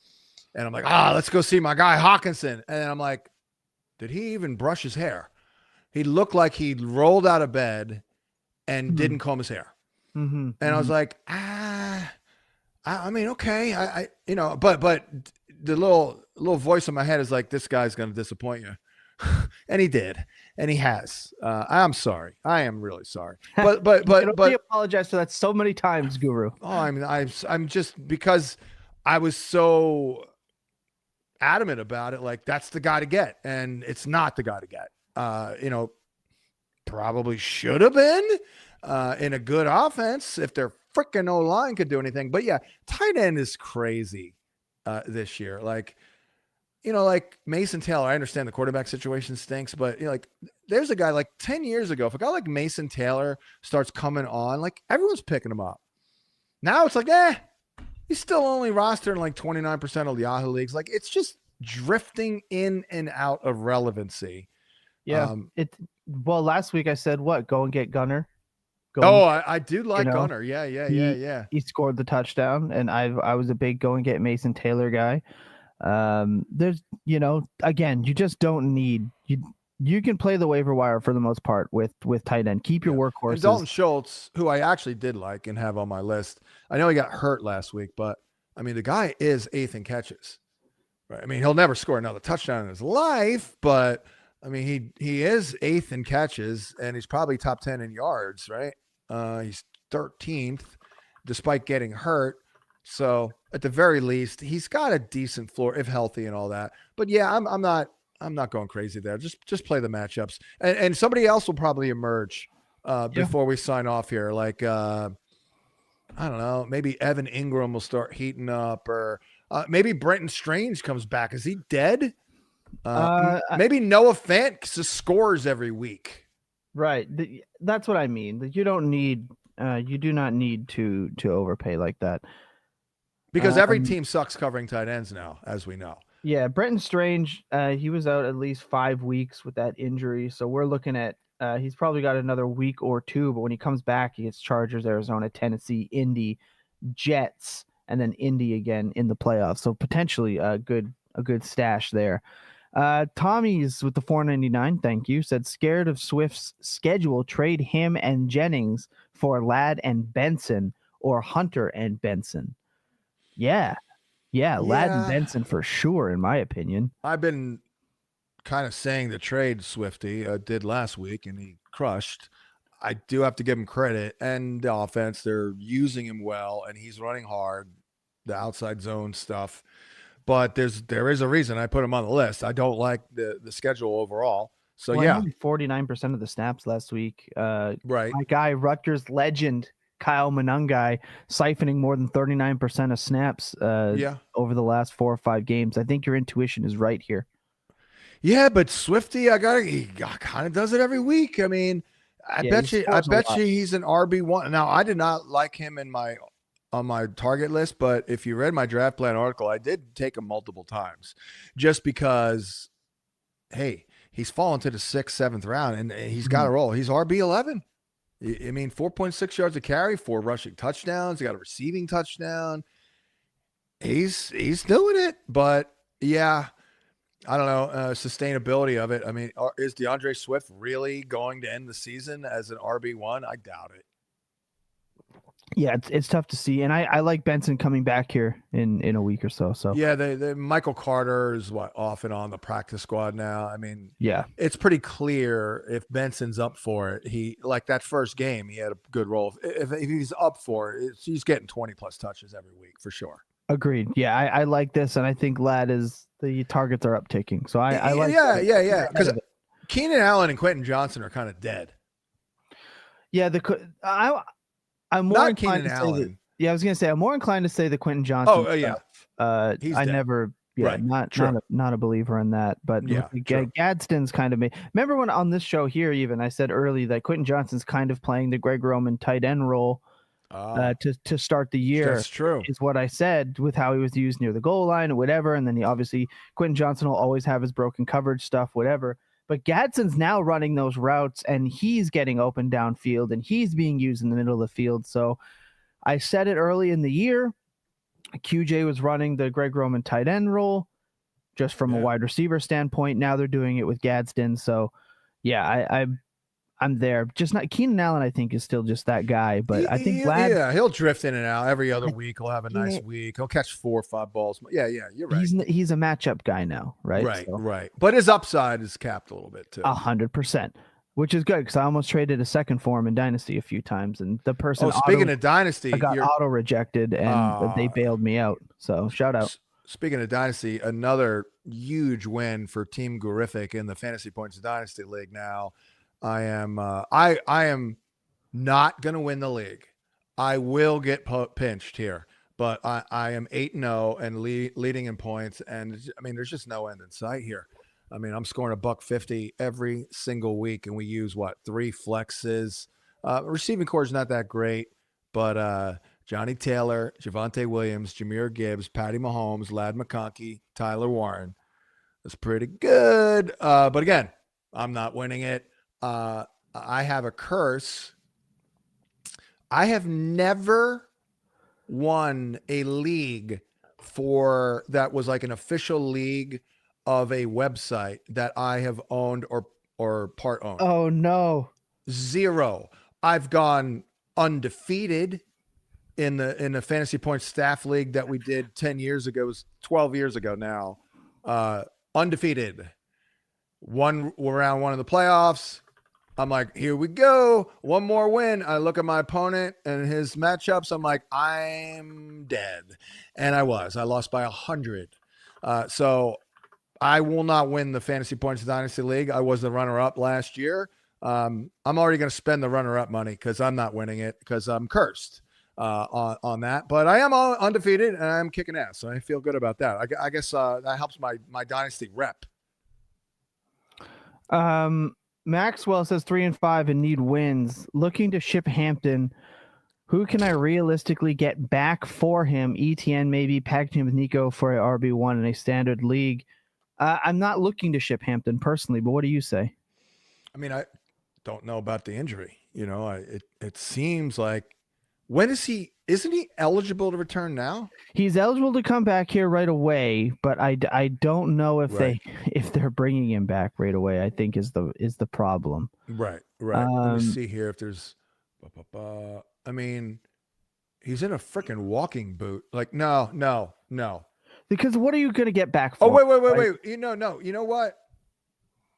S2: and I'm like, let's go see my guy Hawkinson. And I'm like, did he even brush his hair? He looked like he rolled out of bed and didn't comb his hair.
S1: Mm-hmm.
S2: And I was like, I mean, okay, but the little voice in my head is like, this guy's going to disappoint you. And he did, and he has. I'm sorry. I am really sorry. But
S1: we apologize for that so many times, Guru.
S2: Oh, I mean, I'm just, because I was so adamant about it. Like, that's the guy to get, and it's not the guy to get. Probably should have been in a good offense if their freaking O-line could do anything. But yeah, tight end is crazy this year. Like Mason Taylor, I understand the quarterback situation stinks, but there's a guy like 10 years ago, if a guy like Mason Taylor starts coming on, like, everyone's picking him up. Now it's like, he's still only rostered in like 29% of the Yahoo leagues. Like, it's just drifting in and out of relevancy.
S1: Yeah. Last week I said, go and get Gunner.
S2: I do like Gunner. Yeah.
S1: He scored the touchdown, and I was a big go and get Mason Taylor guy. There's, again, you just don't need you can play the waiver wire for the most part with tight end. Keep your workhorses.
S2: And Dalton Schultz, who I actually did like and have on my list. I know he got hurt last week, but I mean, the guy is 8th in catches. Right? I mean, he'll never score another touchdown in his life, but I mean, he is 8th in catches, and he's probably top 10 in yards, right? He's 13th despite getting hurt. So at the very least, he's got a decent floor if healthy and all that. But yeah, I'm not going crazy there. Just play the matchups, and somebody else will probably emerge before we sign off here. Like I don't know, maybe Evan Ingram will start heating up, or maybe Brenton Strange comes back. Is he dead? Maybe Noah Fant just scores every week.
S1: Right. That's what I mean. You don't need. You do not need to overpay like that.
S2: Because every team sucks covering tight ends now, as we know.
S1: Yeah, Brenton Strange, he was out at least 5 weeks with that injury. So we're looking at he's probably got another week or two. But when he comes back, he gets Chargers, Arizona, Tennessee, Indy, Jets, and then Indy again in the playoffs. So potentially a good stash there. Tommy's with the $4.99. Thank you. Said scared of Swift's schedule. Trade him and Jennings for Ladd and Benson, or Hunter and Benson. Yeah, Ladd and Benson for sure, in my opinion.
S2: I've been kind of saying the trade Swifty did last week, and he crushed. I do have to give him credit, and the offense, they're using him well, and he's running hard, the outside zone stuff. But there is a reason I put him on the list. I don't like the schedule overall. So yeah,
S1: 49% of the snaps last week.
S2: Right,
S1: my guy Rutgers legend Kyle Monangai siphoning more than 39% of snaps over the last 4 or 5 games. I think your intuition is right here.
S2: Yeah, but Swifty, he kind of does it every week. I mean, I bet you he's an RB1. Now, I did not like him on my target list, but if you read my draft plan article, I did take him multiple times just because, hey, he's fallen to the 6th, 7th round, and he's got a roll. He's RB11. I mean, 4.6 yards a carry, 4 rushing touchdowns. He got a receiving touchdown. He's doing it, but yeah, I don't know, sustainability of it. I mean, is DeAndre Swift really going to end the season as an RB1? I doubt it.
S1: Yeah, it's tough to see, and I like Benson coming back here in a week or so. So
S2: yeah, the Michael Carter is off and on the practice squad now. I mean,
S1: yeah,
S2: it's pretty clear if Benson's up for it. He, like that first game, he had a good role. If he's up for it, he's getting 20 plus touches every week for sure.
S1: Agreed. Yeah, I like this, and I think Ladd the targets are upticking. So I like.
S2: Yeah. Because Keenan Allen and Quentin Johnson are kind of dead.
S1: Yeah, I'm more inclined to say that, I was going to say I'm more inclined to say the Quentin Johnson.
S2: Oh, yeah.
S1: I dead. Never, right. not a believer in that. But Gadsden's kind of me. Remember when on this show here, even I said early that Quentin Johnson's kind of playing the Greg Roman tight end role to start the year.
S2: That's true.
S1: Is what I said with how he was used near the goal line or whatever. And then Quentin Johnson will always have his broken coverage stuff, whatever. But Gadsden's now running those routes, and he's getting open downfield, and he's being used in the middle of the field. So I said it early in the year. QJ was running the Greg Roman tight end role just from a wide receiver standpoint. Now they're doing it with Gadsden. So, yeah, I'm there. Just not Keenan Allen, I think, is still just that guy. But I think Vlad,
S2: he'll drift in and out every other week. He'll have a nice week. He'll catch 4 or 5 balls. Yeah, you're right.
S1: He's a matchup guy now, right?
S2: Right. But his upside is capped a little bit too.
S1: 100%. Which is good because I almost traded a second for him in Dynasty a few times, and the person.
S2: Speaking of Dynasty,
S1: I got auto rejected, and they bailed me out. So shout out.
S2: Speaking of Dynasty, another huge win for Team Gorific in the Fantasy Points Dynasty League. Now, I am not going to win the league. I will get pinched here, but I am 8-0 and leading in points, and I mean, there's just no end in sight here. I mean, I'm scoring $150 every single week, and we use 3 flexes. Receiving core is not that great, but Johnny Taylor, Javonte Williams, Jahmyr Gibbs, Patty Mahomes, Ladd McConkey, Tyler Warren. That's pretty good. But again, I'm not winning it. I have a curse. I have never won a league that was like an official league of a website that I have owned or part owned.
S1: Oh no.
S2: 0. I've gone undefeated in the Fantasy Points staff league that we did 10 years ago. It was 12 years ago now. Undefeated. Round 1 of the playoffs. I'm like, here we go. One more win. I look at my opponent and his matchups. I'm like, I'm dead. And I lost by 100. So I will not win the Fantasy Points Dynasty League. I was the runner-up last year. I'm already going to spend the runner-up money because I'm not winning it because I'm cursed on that. But I am undefeated and I'm kicking ass, so I feel good about that. I guess that helps my Dynasty rep.
S1: Maxwell says 3-5 and need wins. Looking to ship Hampton. Who can I realistically get back for him? ETN maybe packed him with Nico for a RB1 in a standard league. I'm not looking to ship Hampton personally, but what do you say?
S2: I mean, I don't know about the injury. You know, it seems like isn't he eligible to return now?
S1: He's eligible to come back here right away, but I don't know if they're bringing him back right away. I think is the problem.
S2: Right. Let me see here if there's. I mean, he's in a freaking walking boot. Like no.
S1: Because what are you going to get back for?
S2: Oh wait. You know what?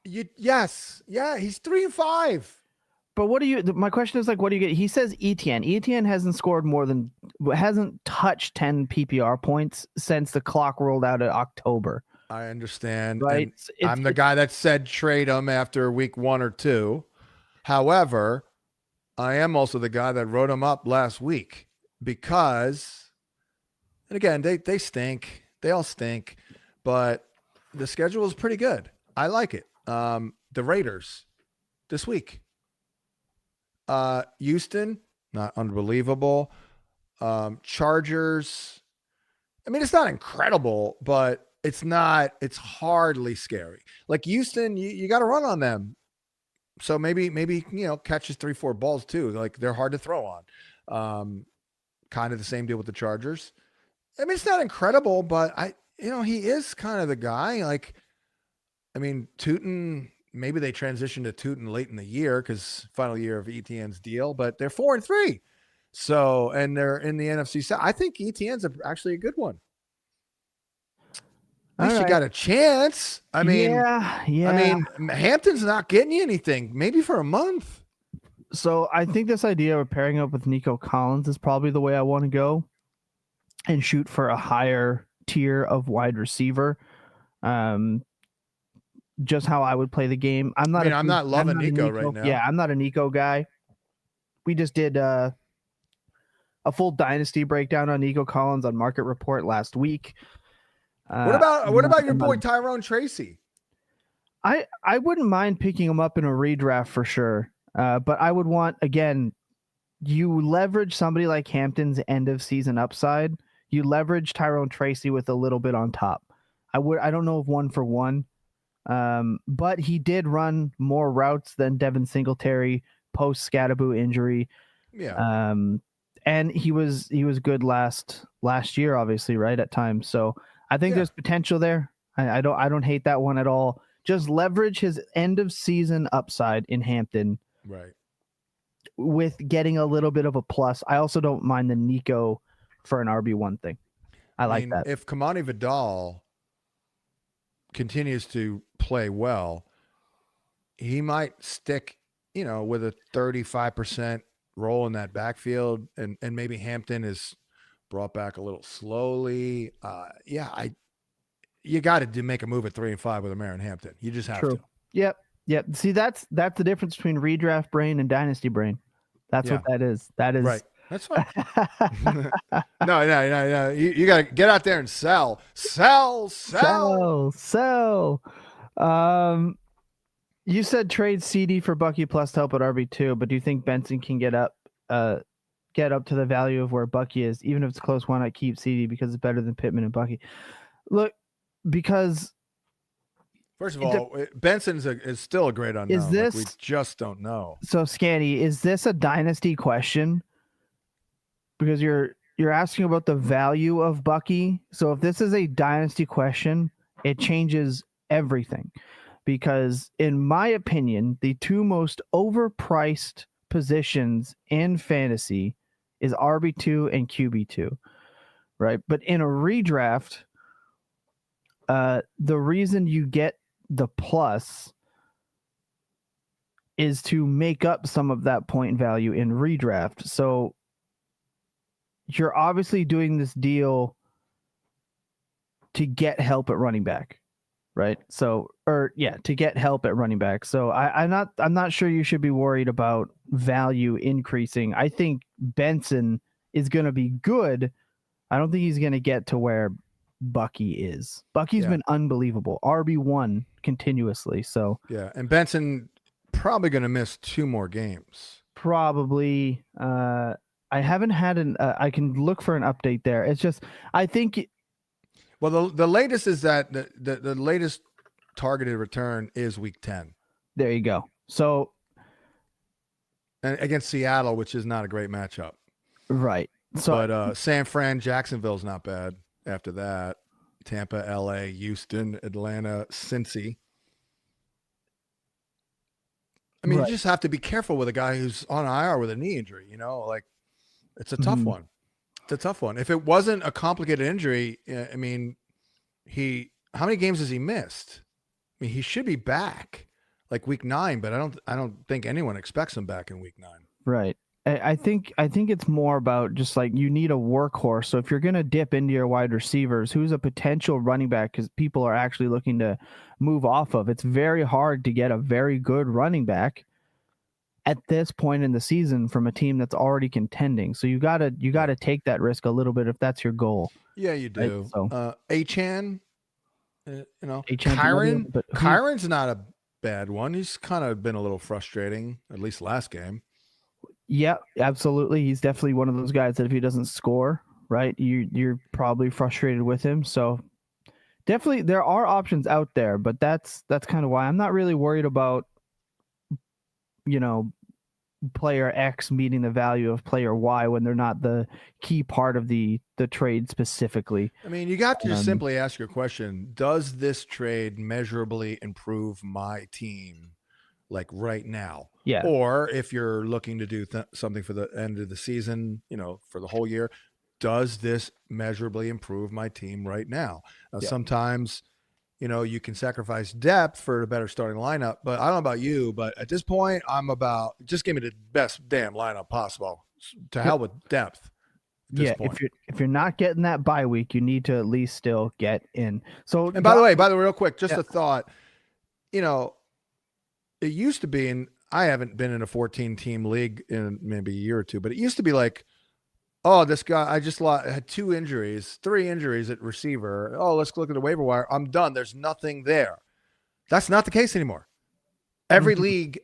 S2: Yes. Yeah, he's 3-5.
S1: But my question is what do you get? He says ETN. ETN hasn't touched 10 PPR points since the clock rolled out in October.
S2: I understand.
S1: Right.
S2: I'm the guy that said trade him after week 1 or 2. However, I am also the guy that wrote him up last week because, and again, they stink. They all stink, but the schedule is pretty good. I like it. The Raiders this week. Houston, not unbelievable. Chargers. I mean, it's not incredible, but it's hardly scary. Like Houston, you got to run on them. So maybe, catches 3-4 balls too. Like they're hard to throw on. Kind of the same deal with the Chargers. I mean, it's not incredible, but he is kind of the guy. Like, I mean, Tootin, maybe they transitioned to Tootin late in the year because final year of ETN's deal, but they're 4-3. So, and they're in the NFC South. I think ETN's actually a good one. At least you got a chance. I mean,
S1: yeah.
S2: I mean, Hampton's not getting you anything, maybe for a month.
S1: So I think this idea of pairing up with Nico Collins is probably the way I want to go and shoot for a higher tier of wide receiver. Just how I would play the game. I'm not loving Nico right now. Yeah, I'm not a Nico guy. We just did a full dynasty breakdown on Nico Collins on Market Report last week.
S2: What about your boy Tyrone Tracy?
S1: I wouldn't mind picking him up in a redraft for sure. But I would want, again, you leverage somebody like Hampton's end of season upside. You leverage Tyrone Tracy with a little bit on top. I don't know if 1 for 1, But he did run more routes than Devin Singletary post Scattaboo injury.
S2: Yeah.
S1: And he was good last year, obviously, right, at times. So I think there's potential there. I don't hate that one at all. Just leverage his end of season upside in Hampton.
S2: Right.
S1: With getting a little bit of a plus. I also don't mind the Nico for an RB1 thing. I like that.
S2: If Kamani Vidal continues to play well, he might stick, with a 35% role in that backfield, and maybe Hampton is brought back a little slowly. You got to make a move at 3 and 5 with Aaron Hampton. You just have to.
S1: Yep. See, that's the difference between redraft brain and dynasty brain. That's what that is. That is
S2: right. That's fine. No. You got to get out there and sell.
S1: You said trade CD for Bucky plus help at RB2, but do you think Benson can get up to the value of where Bucky is? Even if it's close, why not keep CD because it's better than Pittman and Bucky? Look, because
S2: first of all, Benson is still a great unknown.
S1: Is this,
S2: we just don't know.
S1: So, Scanny, is this a dynasty question? Because you're asking about the value of Bucky. So if this is a dynasty question, it changes everything. Because in my opinion, the two most overpriced positions in fantasy is RB2 and QB2, right? But in a redraft, the reason you get the plus is to make up some of that point value in redraft. So you're obviously doing this deal to get help at running back, right? So, to get help at running back. So I'm not sure you should be worried about value increasing. I think Benson is going to be good. I don't think he's going to get to where Bucky is. Bucky's been unbelievable. RB1 continuously. So
S2: yeah, and Benson probably going to miss 2 more games.
S1: Probably. I haven't had I can look for an update there. It's just, I think.
S2: Well, the latest is that the latest targeted return is week 10.
S1: There you go. So.
S2: And against Seattle, which is not a great matchup.
S1: Right. So,
S2: but San Fran, Jacksonville's not bad after that. Tampa, LA, Houston, Atlanta, Cincy. I mean, you just have to be careful with a guy who's on IR with a knee injury, it's a tough one. It's a tough one. If it wasn't a complicated injury, I mean, how many games has he missed? I mean, he should be back like week 9, but I don't think anyone expects him back in week 9.
S1: Right. I think it's more about just like you need a workhorse. So if you're going to dip into your wide receivers, who's a potential running back because people are actually looking to move off of, it's very hard to get a very good running back at this point in the season from a team that's already contending. So you gotta take that risk a little bit if that's your goal.
S2: Yeah, you do.
S1: Right? So
S2: Achan, Kyron's not a bad one. He's kind of been a little frustrating, at least last game.
S1: Yeah, absolutely. He's definitely one of those guys that if he doesn't score, right, you're probably frustrated with him. So definitely there are options out there, but that's kind of why I'm not really worried about, player X meeting the value of player Y when they're not the key part of the trade specifically.
S2: I mean, you got to just simply ask your question, does this trade measurably improve my team like right now?
S1: Yeah.
S2: Or if you're looking to do something for the end of the season, for the whole year, does this measurably improve my team right now? Sometimes, you can sacrifice depth for a better starting lineup, but I don't know about you, but at this point I'm about just give me the best damn lineup possible. To hell with depth.
S1: If you're not getting that bye week, you need to at least still get in. So,
S2: and by the way, real quick, just a thought, it used to be, and I haven't been in a 14-team league in maybe a year or two, but it used to be like, oh, this guy, I just had 3 injuries at receiver. Oh, let's look at the waiver wire. I'm done. There's nothing there. That's not the case anymore. Every league,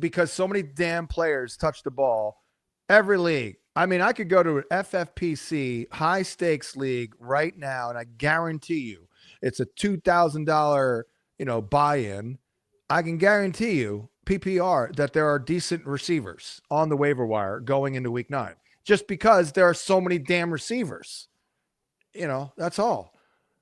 S2: because so many damn players touch the ball, every league. I mean, I could go to an FFPC high stakes league right now, and I guarantee you it's a $2,000, buy-in, I can guarantee you PPR that there are decent receivers on the waiver wire going into week 9, just because there are so many damn receivers. That's all.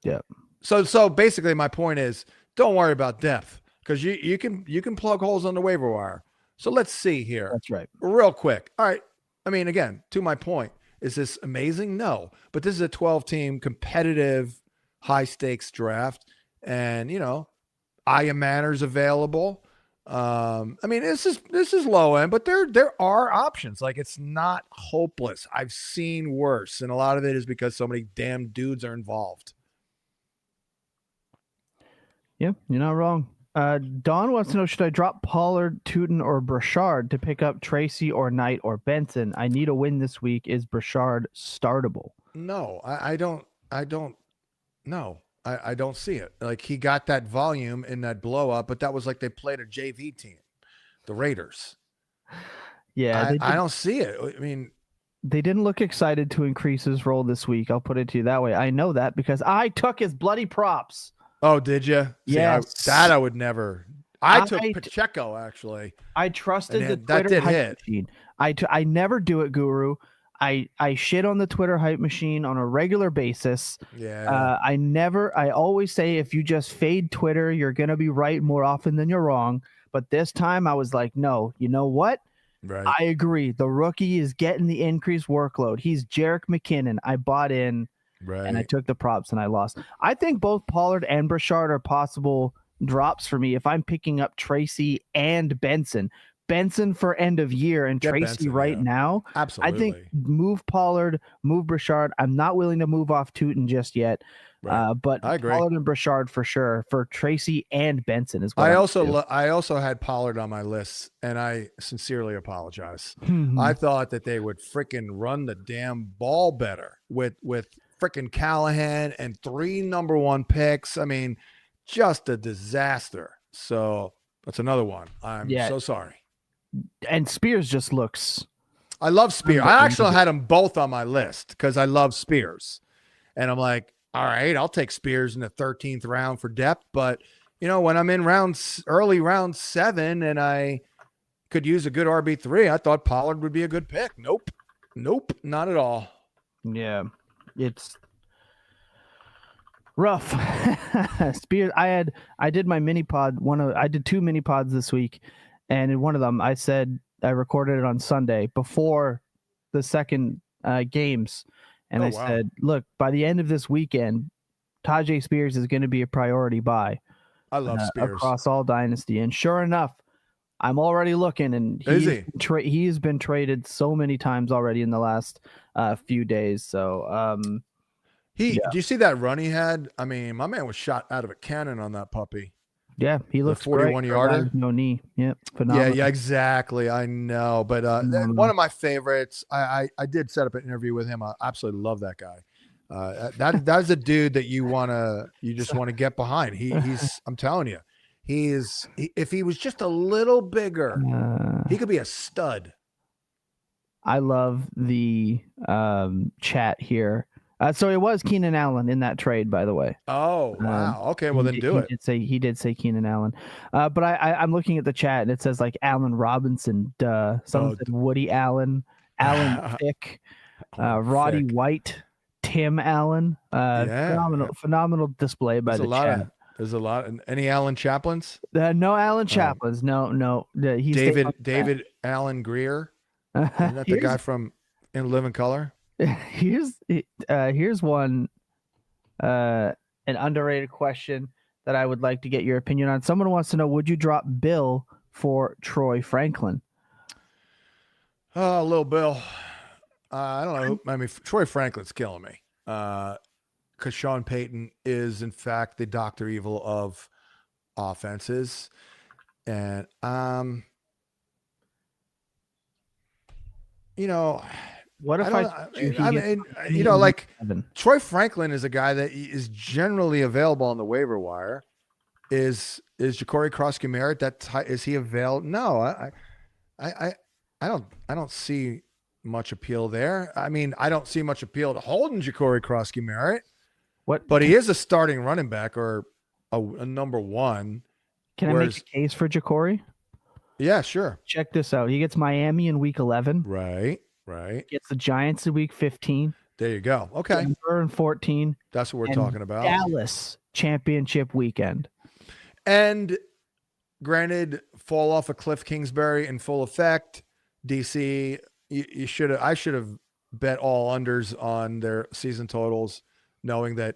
S1: Yeah.
S2: So basically my point is, don't worry about depth, because you can plug holes on the waiver wire. So let's see here.
S1: That's right.
S2: Real quick. All right. I mean, again, to my point, is this amazing? No, but this is a 12-team competitive, high-stakes draft, and Aya Manor's available. I mean, this is low end, but there are options. Like, it's not hopeless. I've seen worse, and a lot of it is because so many damn dudes are involved.
S1: Yeah, you're not wrong. Don wants to know, should I drop Pollard, Tootin, or Brashard to pick up Tracy or Knight or Benson? I need a win this week. Is Brashard startable?
S2: No, I don't see it. Like, he got that volume in that blow up, but that was like they played a JV team, the Raiders.
S1: Yeah,
S2: I don't see it. I mean,
S1: they didn't look excited to increase his role this week. I'll put it to you that way. I know that because I took his bloody props.
S2: Oh, did you?
S1: Yes.
S2: I would never. I took Pacheco, actually.
S1: I trusted the Twitter hype machine. I never do it, Guru. I shit on the Twitter hype machine on a regular basis.
S2: Yeah.
S1: I always say, if you just fade Twitter, you're going to be right more often than you're wrong. But this time I was like, no, you know what?
S2: Right.
S1: I agree. The rookie is getting the increased workload. He's Jerick McKinnon. I bought in.
S2: Right.
S1: And I took the props and I lost. I think both Pollard and Brashard are possible drops for me if I'm picking up Tracy and Benson. Benson for end of year and Tracy Benson, now.
S2: Absolutely.
S1: I think move Pollard, move Brashard. I'm not willing to move off Tootin just yet. Right. But I agree. Pollard and Brashard for sure. For Tracy and Benson as well.
S2: I also had Pollard on my list, and I sincerely apologize. I thought that they would freaking run the damn ball better with freaking Callahan and 3 number 1 picks. I mean, just a disaster. So that's another one. I'm so sorry.
S1: And Spears just looks.
S2: I love Spears. I actually had them both on my list because I love Spears. And I'm like, all right, I'll take Spears in the 13th round for depth. But, when I'm in early round 7 and I could use a good RB3, I thought Pollard would be a good pick. Nope, not at all.
S1: Yeah. It's rough. Spears. I did my mini pod. I did 2 mini pods this week, and in one of them I said I recorded it on Sunday before the second games, and said, look, by the end of this weekend, Tajay Spears is going to be a priority buy.
S2: I love Spears
S1: across all dynasty, and sure enough, I'm already looking, and he's been traded so many times already in the last few days. So
S2: do you see that run he had? I mean, my man was shot out of a cannon on that puppy.
S1: Yeah, he looks
S2: 41-yarder.
S1: No knee. Yep, phenomenal.
S2: Yeah, exactly. I know, but one of my favorites. I did set up an interview with him. I absolutely love that guy. That's a dude that you just want to get behind. He's I'm telling you. If he was just a little bigger, he could be a stud.
S1: I love the chat here. So it was Keenan Allen in that trade, by the way.
S2: Oh, wow. Okay, well then do it.
S1: He did say Keenan Allen. But I'm looking at the chat and it says like Allen Robinson. Someone said Woody Allen, Alan Thick, Roddy White, Tim Allen. Phenomenal display by the chat.
S2: There's a lot. Any Alan Chaplins?
S1: No Alan Chaplins. No. He's
S2: David Allen Greer. Isn't that the guy from In Living Color?
S1: Here's one, an underrated question that I would like to get your opinion on. Someone wants to know: would you drop Bill for Troy Franklin?
S2: Oh, little Bill. I don't know. I mean, Troy Franklin's killing me. Because Sean Payton is, in fact, the Dr. Evil of offenses. And,
S1: what if
S2: Troy Franklin is a guy that is generally available on the waiver wire. Is Ja'Cory Cross-Garrett, is he available? No, I don't see much appeal there. I mean, I don't see much appeal to holding Ja'Cory Cross-Garrett. But he is a starting running back, or a number one.
S1: Can I make a case for Ja'Cory?
S2: Yeah, sure.
S1: Check this out. He gets Miami in week 11.
S2: Right.
S1: Gets the Giants in week 15.
S2: There you go. Okay.
S1: Denver in 14.
S2: That's what we're talking about.
S1: Dallas championship weekend.
S2: And granted, fall off a cliff Kingsbury in full effect. DC, I should have bet all unders on their season totals, knowing that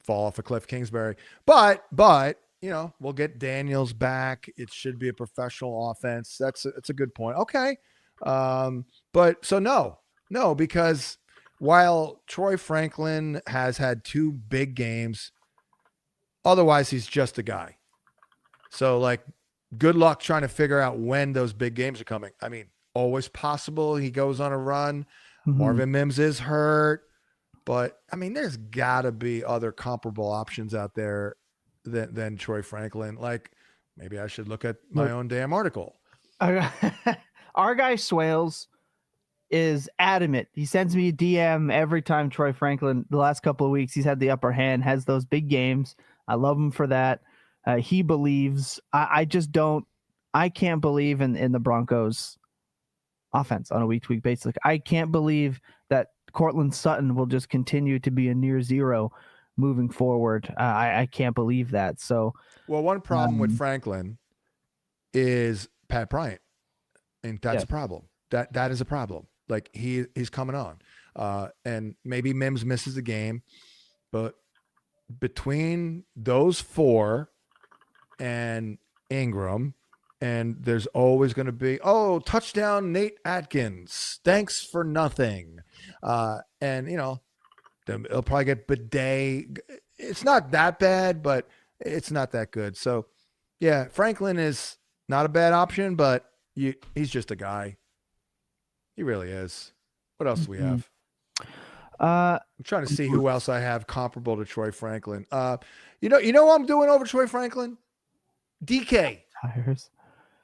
S2: fall off a cliff Kingsbury. But we'll get Daniels back. It should be a professional offense. That's a good point. Okay. But so no, because while Troy Franklin has had 2 big games, otherwise he's just a guy. So like, good luck trying to figure out when those big games are coming. I mean, always possible he goes on a run. Mm-hmm. Marvin Mims is hurt, but I mean, there's gotta be other comparable options out there than Troy Franklin. Like, maybe I should look at my own damn article.
S1: Our guy Swales is adamant. He sends me a DM every time Troy Franklin, the last couple of weeks, he's had the upper hand, has those big games. I love him for that. He believes. I can't believe in the Broncos offense on a week-to-week basis. Like, I can't believe that Cortland Sutton will just continue to be a near zero moving forward. I can't believe that. So,
S2: well, one problem with Franklin is Pat Bryant, and that's a problem. That is a problem. Like, he's coming on, and maybe Mims misses the game, but between those 4 and Ingram, and there's always going to be, touchdown Nate Atkins, thanks for nothing, and it'll probably get Bidet. It's not that bad, but it's not that good. So yeah, Franklin is not a bad option, but he's just a guy. He really is. What else do we have? I'm trying to see who else I have comparable to Troy Franklin. You know what I'm doing over Troy Franklin? DK.
S1: Tires.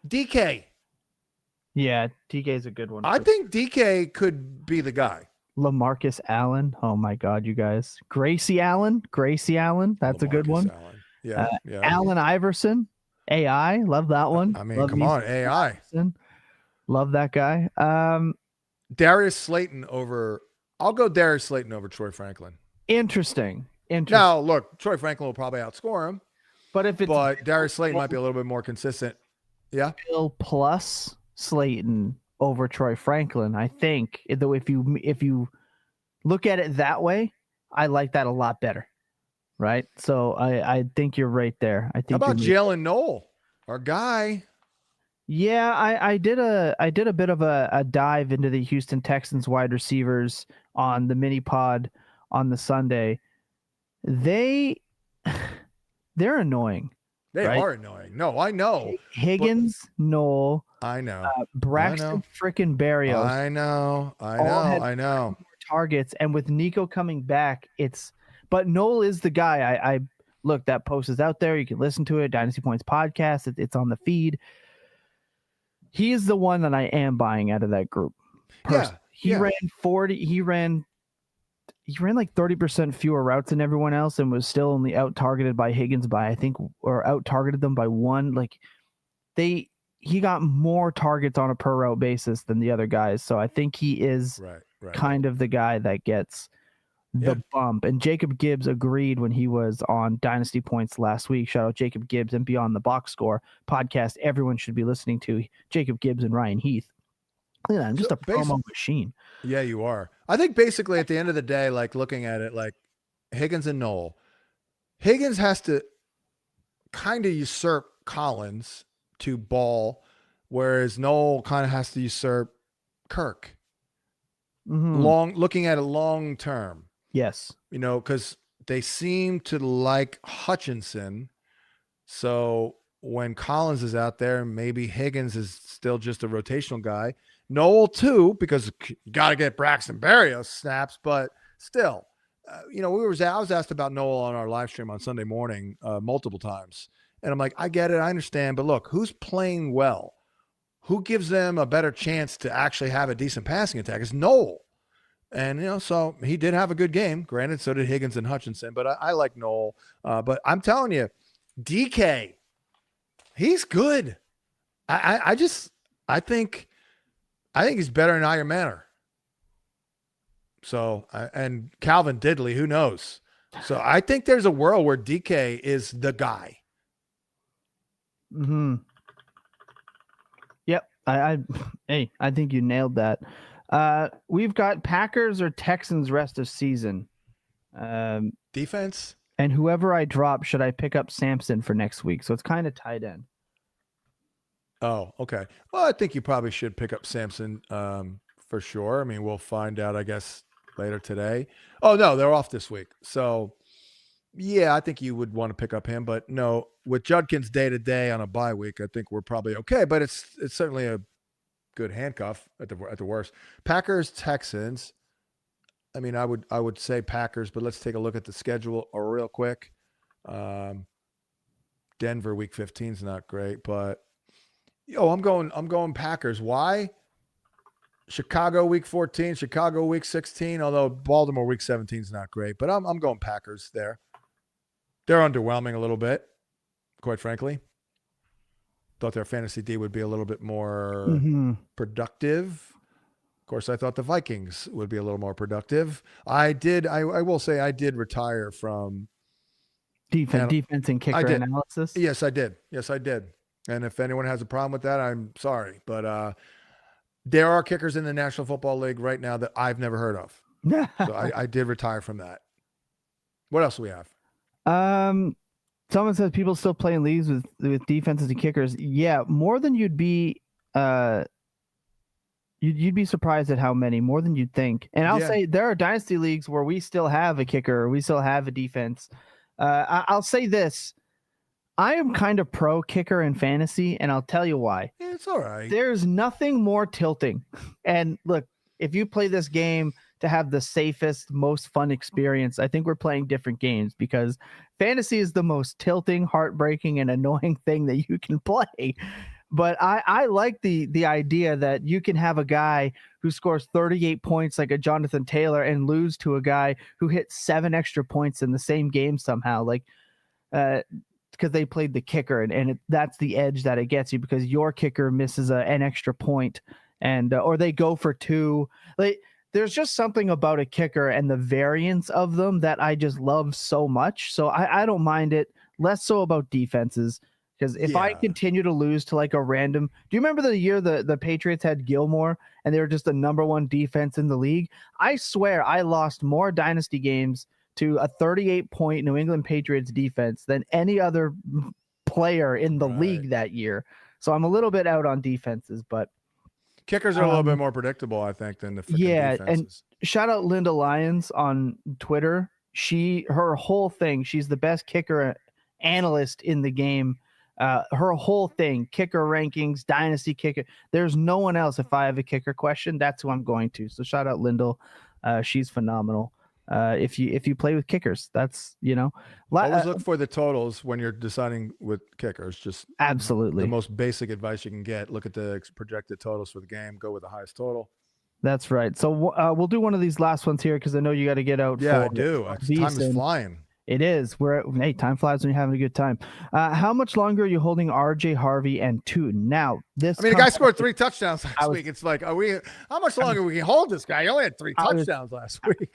S2: DK.
S1: Yeah, DK is a good one.
S2: I think DK could be the guy.
S1: LaMarcus Allen. Oh my God, you guys. Gracie Allen. That's LaMarcus a good one.
S2: Allen. Yeah.
S1: Allen Iverson. AI. Love that one.
S2: I mean, come on, AI.
S1: Iverson. Love that guy.
S2: Darius Slayton over. I'll go Darius Slayton over Troy Franklin.
S1: Interesting.
S2: Now, look, Troy Franklin will probably outscore him.
S1: But
S2: Darius Slayton might be a little bit more consistent. Yeah.
S1: Bill plus Slayton over Troy Franklin. I think, though, if you look at it that way, I like that a lot better. Right. So I think you're right there. I think.
S2: How about Jalen Noel, our guy?
S1: Yeah, I did a bit of a dive into the Houston Texans wide receivers on the mini pod on the Sunday. They're annoying.
S2: They are annoying. No, I know.
S1: Higgins, Noel.
S2: I know.
S1: Braxton freaking Berrios.
S2: I know.
S1: More targets, and with Nico coming back, but Noel is the guy. I look, that post is out there. You can listen to it. Dynasty Points podcast. It's on the feed. He is the one that I am buying out of that group. He ran 40. He ran like 30% fewer routes than everyone else, and was still only out targeted by Higgins by, I think, or out targeted them by 1. Like, he got more targets on a per route basis than the other guys. So I think he is kind of the guy that gets the bump. And Jacob Gibbs agreed when he was on Dynasty Points last week. Shout out Jacob Gibbs and Beyond the Box Score podcast. Everyone should be listening to Jacob Gibbs and Ryan Heath. Look at that, I'm just a promo machine.
S2: Yeah, you are. I think basically at the end of the day, like, looking at it, like Higgins and Noel, Higgins has to kind of usurp Collins to ball, whereas Noel kind of has to usurp Kirk. Mm-hmm. Looking at it long term.
S1: Yes.
S2: Because they seem to like Hutchinson. So when Collins is out there, maybe Higgins is still just a rotational guy. Noel too, because you got to get Braxton Berrios snaps, but still, I was asked about Noel on our live stream on Sunday morning multiple times. And I'm like, I get it. I understand. But look, who's playing well? Who gives them a better chance to actually have a decent passing attack? It's Noel. And, so he did have a good game. Granted, so did Higgins and Hutchinson, but I like Noel. But I'm telling you, DK, he's good. I think he's better than Iron Manor. So, and Calvin Diddley, who knows? So I think there's a world where DK is the guy.
S1: Mm-hmm. Yep. I think you nailed that. We've got Packers or Texans rest of season.
S2: Defense.
S1: And whoever I drop, should I pick up Sampson for next week? So it's kind of tight end.
S2: Oh, okay. Well, I think you probably should pick up Sampson for sure. I mean, we'll find out, I guess, later today. Oh, no, they're off this week. So, yeah, I think you would want to pick up him. But no, with Judkins day-to-day on a bye week, I think we're probably okay. But it's certainly a good handcuff at the worst. Packers, Texans. I mean, I would say Packers, but let's take a look at the schedule real quick. Denver week 15 is not great, but I'm going Packers. Why? Chicago week 14, Chicago week 16, although Baltimore week 17 is not great, but I'm going Packers there. They're underwhelming a little bit, quite frankly. Thought their fantasy D would be a little bit more productive. Of course, I thought the Vikings would be a little more productive. I will say I did retire from
S1: defense and kicker analysis.
S2: Yes, I did. And if anyone has a problem with that, I'm sorry. But there are kickers in the National Football League right now that I've never heard of. So I did retire from that. What else do we have?
S1: Someone says people still playing leagues with defenses and kickers. Yeah, more than you'd be. You'd be surprised at how many, more than you'd think. And I'll say there are dynasty leagues where we still have a kicker, we still have a defense. I'll say this. I am kind of pro kicker in fantasy, and I'll tell you why.
S2: It's all right.
S1: There's nothing more tilting. And look, if you play this game to have the safest, most fun experience, I think we're playing different games, because fantasy is the most tilting, heartbreaking, and annoying thing that you can play. But I like the idea that you can have a guy who scores 38 points like a Jonathan Taylor and lose to a guy who hit 7 extra points in the same game somehow, like because they played the kicker, and that's the edge that it gets you, because your kicker misses an extra point, and or they go for 2. Like, there's just something about a kicker and the variance of them that I just love so much. So I don't mind it. Less so about defenses. Because if I continue to lose to like a random, do you remember the year the Patriots had Gilmore and they were just the number 1 defense in the league? I swear I lost more dynasty games to a 38-point New England Patriots defense than any other player in the league that year. So I'm a little bit out on defenses, but
S2: kickers are a little bit more predictable, I think, than the defenses.
S1: And shout out Linda Lyons on Twitter. Her whole thing, she's the best kicker analyst in the game. Her whole thing, kicker rankings, dynasty kicker. There's no one else. If I have a kicker question, that's who I'm going to. So shout out Lyndall. She's phenomenal. If you play with kickers, that's,
S2: always look for the totals when you're deciding with kickers. Just
S1: absolutely
S2: the most basic advice you can get. Look at the projected totals for the game. Go with the highest total.
S1: That's right. So we'll do one of these last ones here, because I know you got to get out.
S2: Yeah, I do. Time is flying.
S1: It is. Hey, time flies when you're having a good time. How much longer are you holding RJ Harvey and Tootin? Now, the
S2: guy scored 3 touchdowns last week. It's like, how much longer we can hold this guy? He only had 3 touchdowns last week.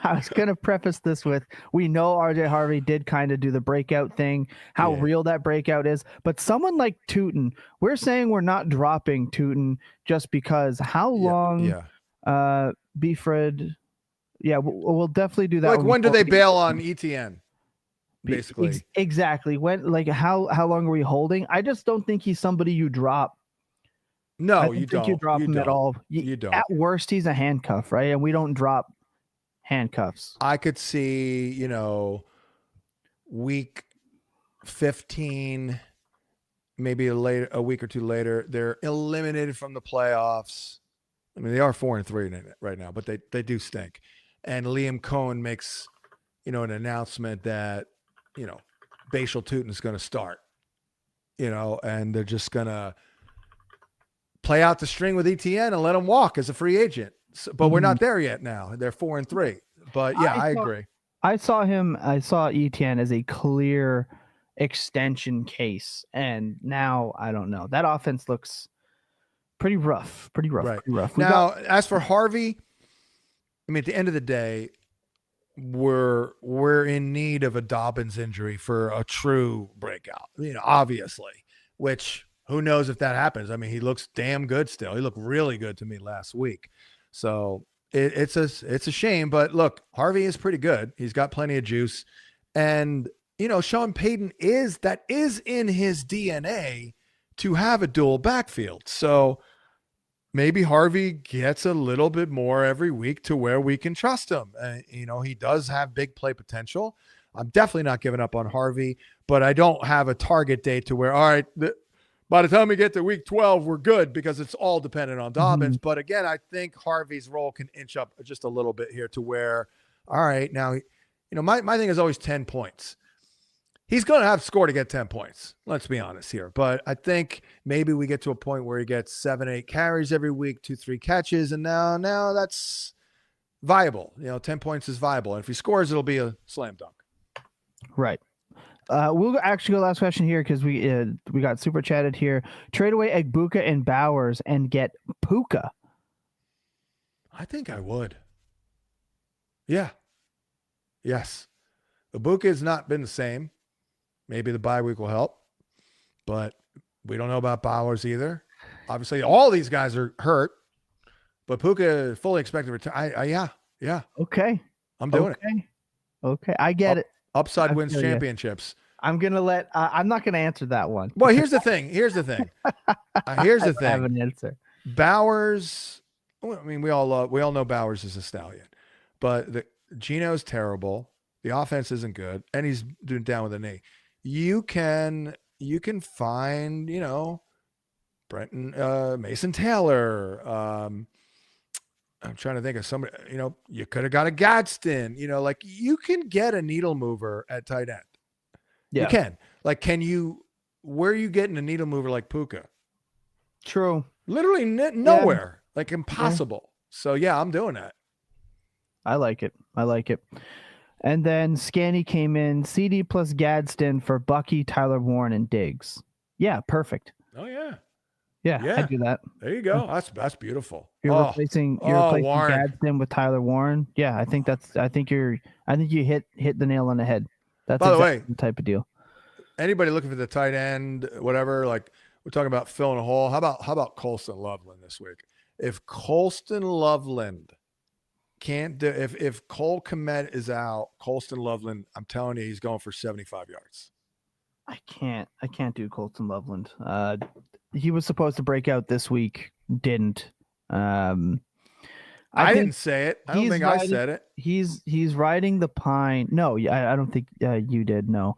S1: I was going to preface this with, we know RJ Harvey did kind of do the breakout thing, how real that breakout is. But someone like Tootin, we're saying we're not dropping Tootin just because how long Beefred... Yeah, we'll definitely do that.
S2: Like, when do they bail on ETN? Basically,
S1: exactly. When, like, how long are we holding? I just don't think he's somebody you drop.
S2: No, you don't.
S1: You drop him at all.
S2: You don't.
S1: At worst, he's a handcuff, right? And we don't drop handcuffs.
S2: I could see, week 15, maybe a week or two later, they're eliminated from the playoffs. I mean, they are 4-3 right now, but they do stink. And Liam Cohen makes, an announcement that, Bashal Tootin is going to start, and they're just going to play out the string with ETN and let him walk as a free agent. So, but we're not there yet now. They're 4-3. But yeah, I agree.
S1: I saw Etienne as a clear extension case, and now I don't know. That offense looks pretty rough.
S2: Right. Now, as for Harvey, I mean, at the end of the day, we're in need of a Dobbins injury for a true breakout. Obviously, which who knows if that happens. I mean, he looks damn good still. He looked really good to me last week. So it's a shame, but look, Harvey is pretty good. He's got plenty of juice, and Sean Payton is in his DNA to have a dual backfield. So maybe Harvey gets a little bit more every week to where we can trust him. He does have big play potential. I'm definitely not giving up on Harvey, but I don't have a target date to where, all right, by the time we get to week 12, we're good, because it's all dependent on Dobbins. But again, I think Harvey's role can inch up just a little bit here to where, all right, now, my thing is always 10 points. He's going to have to score to get 10 points. Let's be honest here. But I think maybe we get to a point where he gets 7-8 carries every week, 2-3 catches. And now that's viable. 10 points is viable. And if he scores, it'll be a slam dunk.
S1: Right. We'll actually go last question here, because we got super chatted here. Trade away Egbuka and Bowers and get Puka.
S2: I think I would. Yeah. Yes. Egbuka has not been the same. Maybe the bye week will help, but we don't know about Bowers either. Obviously, all these guys are hurt, but Puka fully expected return. Yeah.
S1: Okay.
S2: I'm doing it.
S1: Okay. I get it.
S2: Upside wins championships.
S1: I'm going to I'm not going to answer that one.
S2: Well, here's the thing. I have
S1: an answer.
S2: Bowers. I mean, we all know Bowers is a stallion, but Gino's terrible. The offense isn't good, and he's doing down with a knee. You can find, Brenton, Mason Taylor. I'm trying to think of somebody, you could have got a Gadsden, you can get a needle mover at tight end. Yeah. You can. Where are you getting a needle mover like Puka?
S1: True.
S2: Literally nowhere. Yeah. Impossible. Yeah. So yeah, I'm doing that.
S1: I like it. And then Scanny came in, CD plus Gadsden for Bucky, Tyler Warren, and Diggs. Yeah, perfect.
S2: Oh yeah.
S1: Yeah, I do that.
S2: There you go. That's beautiful.
S1: You're replacing Gadsden with Tyler Warren. Yeah, I think you hit the nail on the head. That's
S2: by the way
S1: the type of deal.
S2: Anybody looking for the tight end, whatever, we're talking about filling a hole. How about Colston Loveland this week? If Colston Loveland can't do, if Cole Kmet is out, Colston Loveland, I'm telling you, he's going for 75 yards.
S1: I can't do Colston Loveland. He was supposed to break out this week, didn't.
S2: I didn't say it. I don't think I said it.
S1: He's riding the pine. No, I don't think you did. No,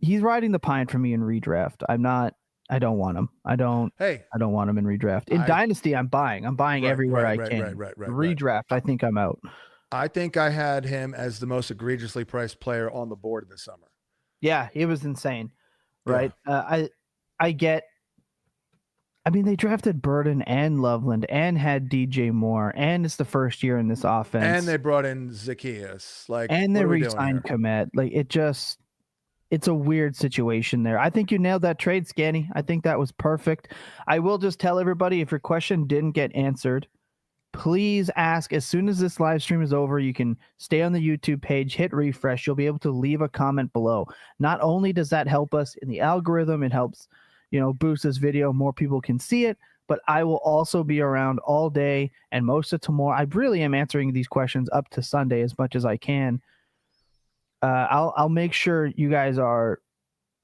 S1: he's riding the pine for me in redraft. I don't want him. I don't want him in redraft. In Dynasty, I'm buying everywhere I can. Right. Redraft, I think I'm out.
S2: I think I had him as the most egregiously priced player on the board this summer.
S1: Yeah, it was insane. Right. Yeah. I mean, they drafted Burden and Loveland and had DJ Moore, and it's the first year in this offense.
S2: And they brought in Zacchaeus.
S1: And they re-signed Kmet. It's a weird situation there. I think you nailed that trade, Scanny. I think that was perfect. I will just tell everybody, if your question didn't get answered, please ask as soon as this live stream is over. You can stay on the YouTube page, hit refresh. You'll be able to leave a comment below. Not only does that help us in the algorithm, it helps boost this video, more people can see it, but I will also be around all day and most of tomorrow. I really am answering these questions up to Sunday as much as I can. I'll make sure you guys are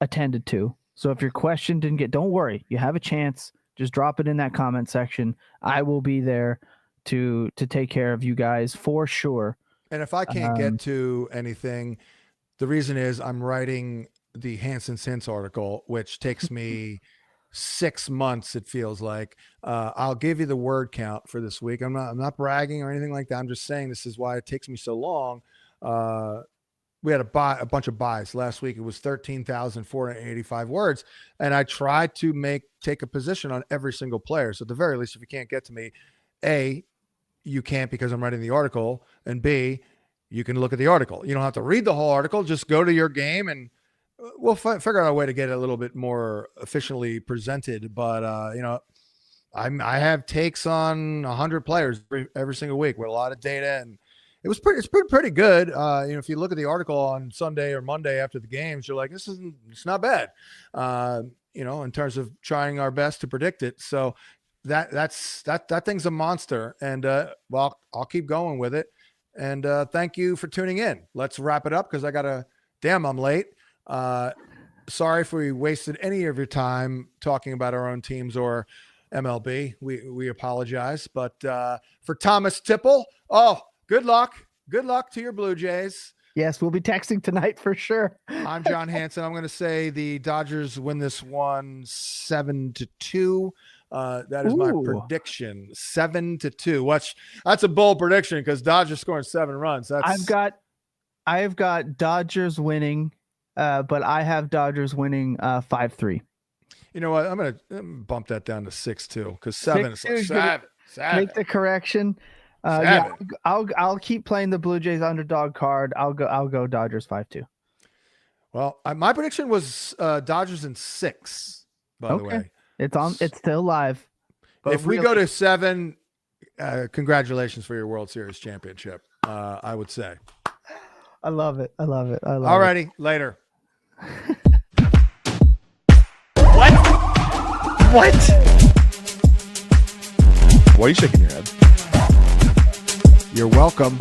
S1: attended to. So if your question didn't get, don't worry, you have a chance. Just drop it in that comment section. I will be there to take care of you guys for sure.
S2: And if I can't get to anything, the reason is I'm writing the Hansen Sense article, which takes me 6 months. It feels like. I'll give you the word count for this week. I'm not bragging or anything like that. I'm just saying this is why it takes me so long. We had a bunch of buys last week. It was 13,485 words, and I tried to take a position on every single player. So at the very least, if you can't get to me, you can't because I'm writing the article, and B, you can look at the article. You don't have to read the whole article. Just go to your game, and we'll figure out a way to get it a little bit more efficiently presented. But I have takes on 100 players every single week with a lot of data, and it's pretty good. If you look at the article on Sunday or Monday after the games, you're like, it's not bad. In terms of trying our best to predict it. So that thing's a monster, and I'll keep going with it. And thank you for tuning in. Let's wrap it up because I'm late. Sorry if we wasted any of your time talking about our own teams or MLB. We apologize. But for Thomas Tipple, good luck. Good luck to your Blue Jays.
S1: Yes, we'll be texting tonight for sure.
S2: I'm John Hansen. I'm going to say the Dodgers win this one 7-2. That is my prediction. 7-2. That's a bold prediction because Dodgers scoring 7 runs.
S1: I've got Dodgers winning, but I have Dodgers winning 5-3.
S2: You know what? I'm gonna bump that down to 6-2 because 7 is like 7.
S1: Make the correction. I'll keep playing the Blue Jays underdog card. I'll go Dodgers 5-2.
S2: Well, my prediction was Dodgers in 6. By the way.
S1: It's still live.
S2: If we go to 7, congratulations for your World Series championship. I would say.
S1: I love it.
S2: All righty, later.
S3: What? Why are you shaking your head?
S2: You're welcome.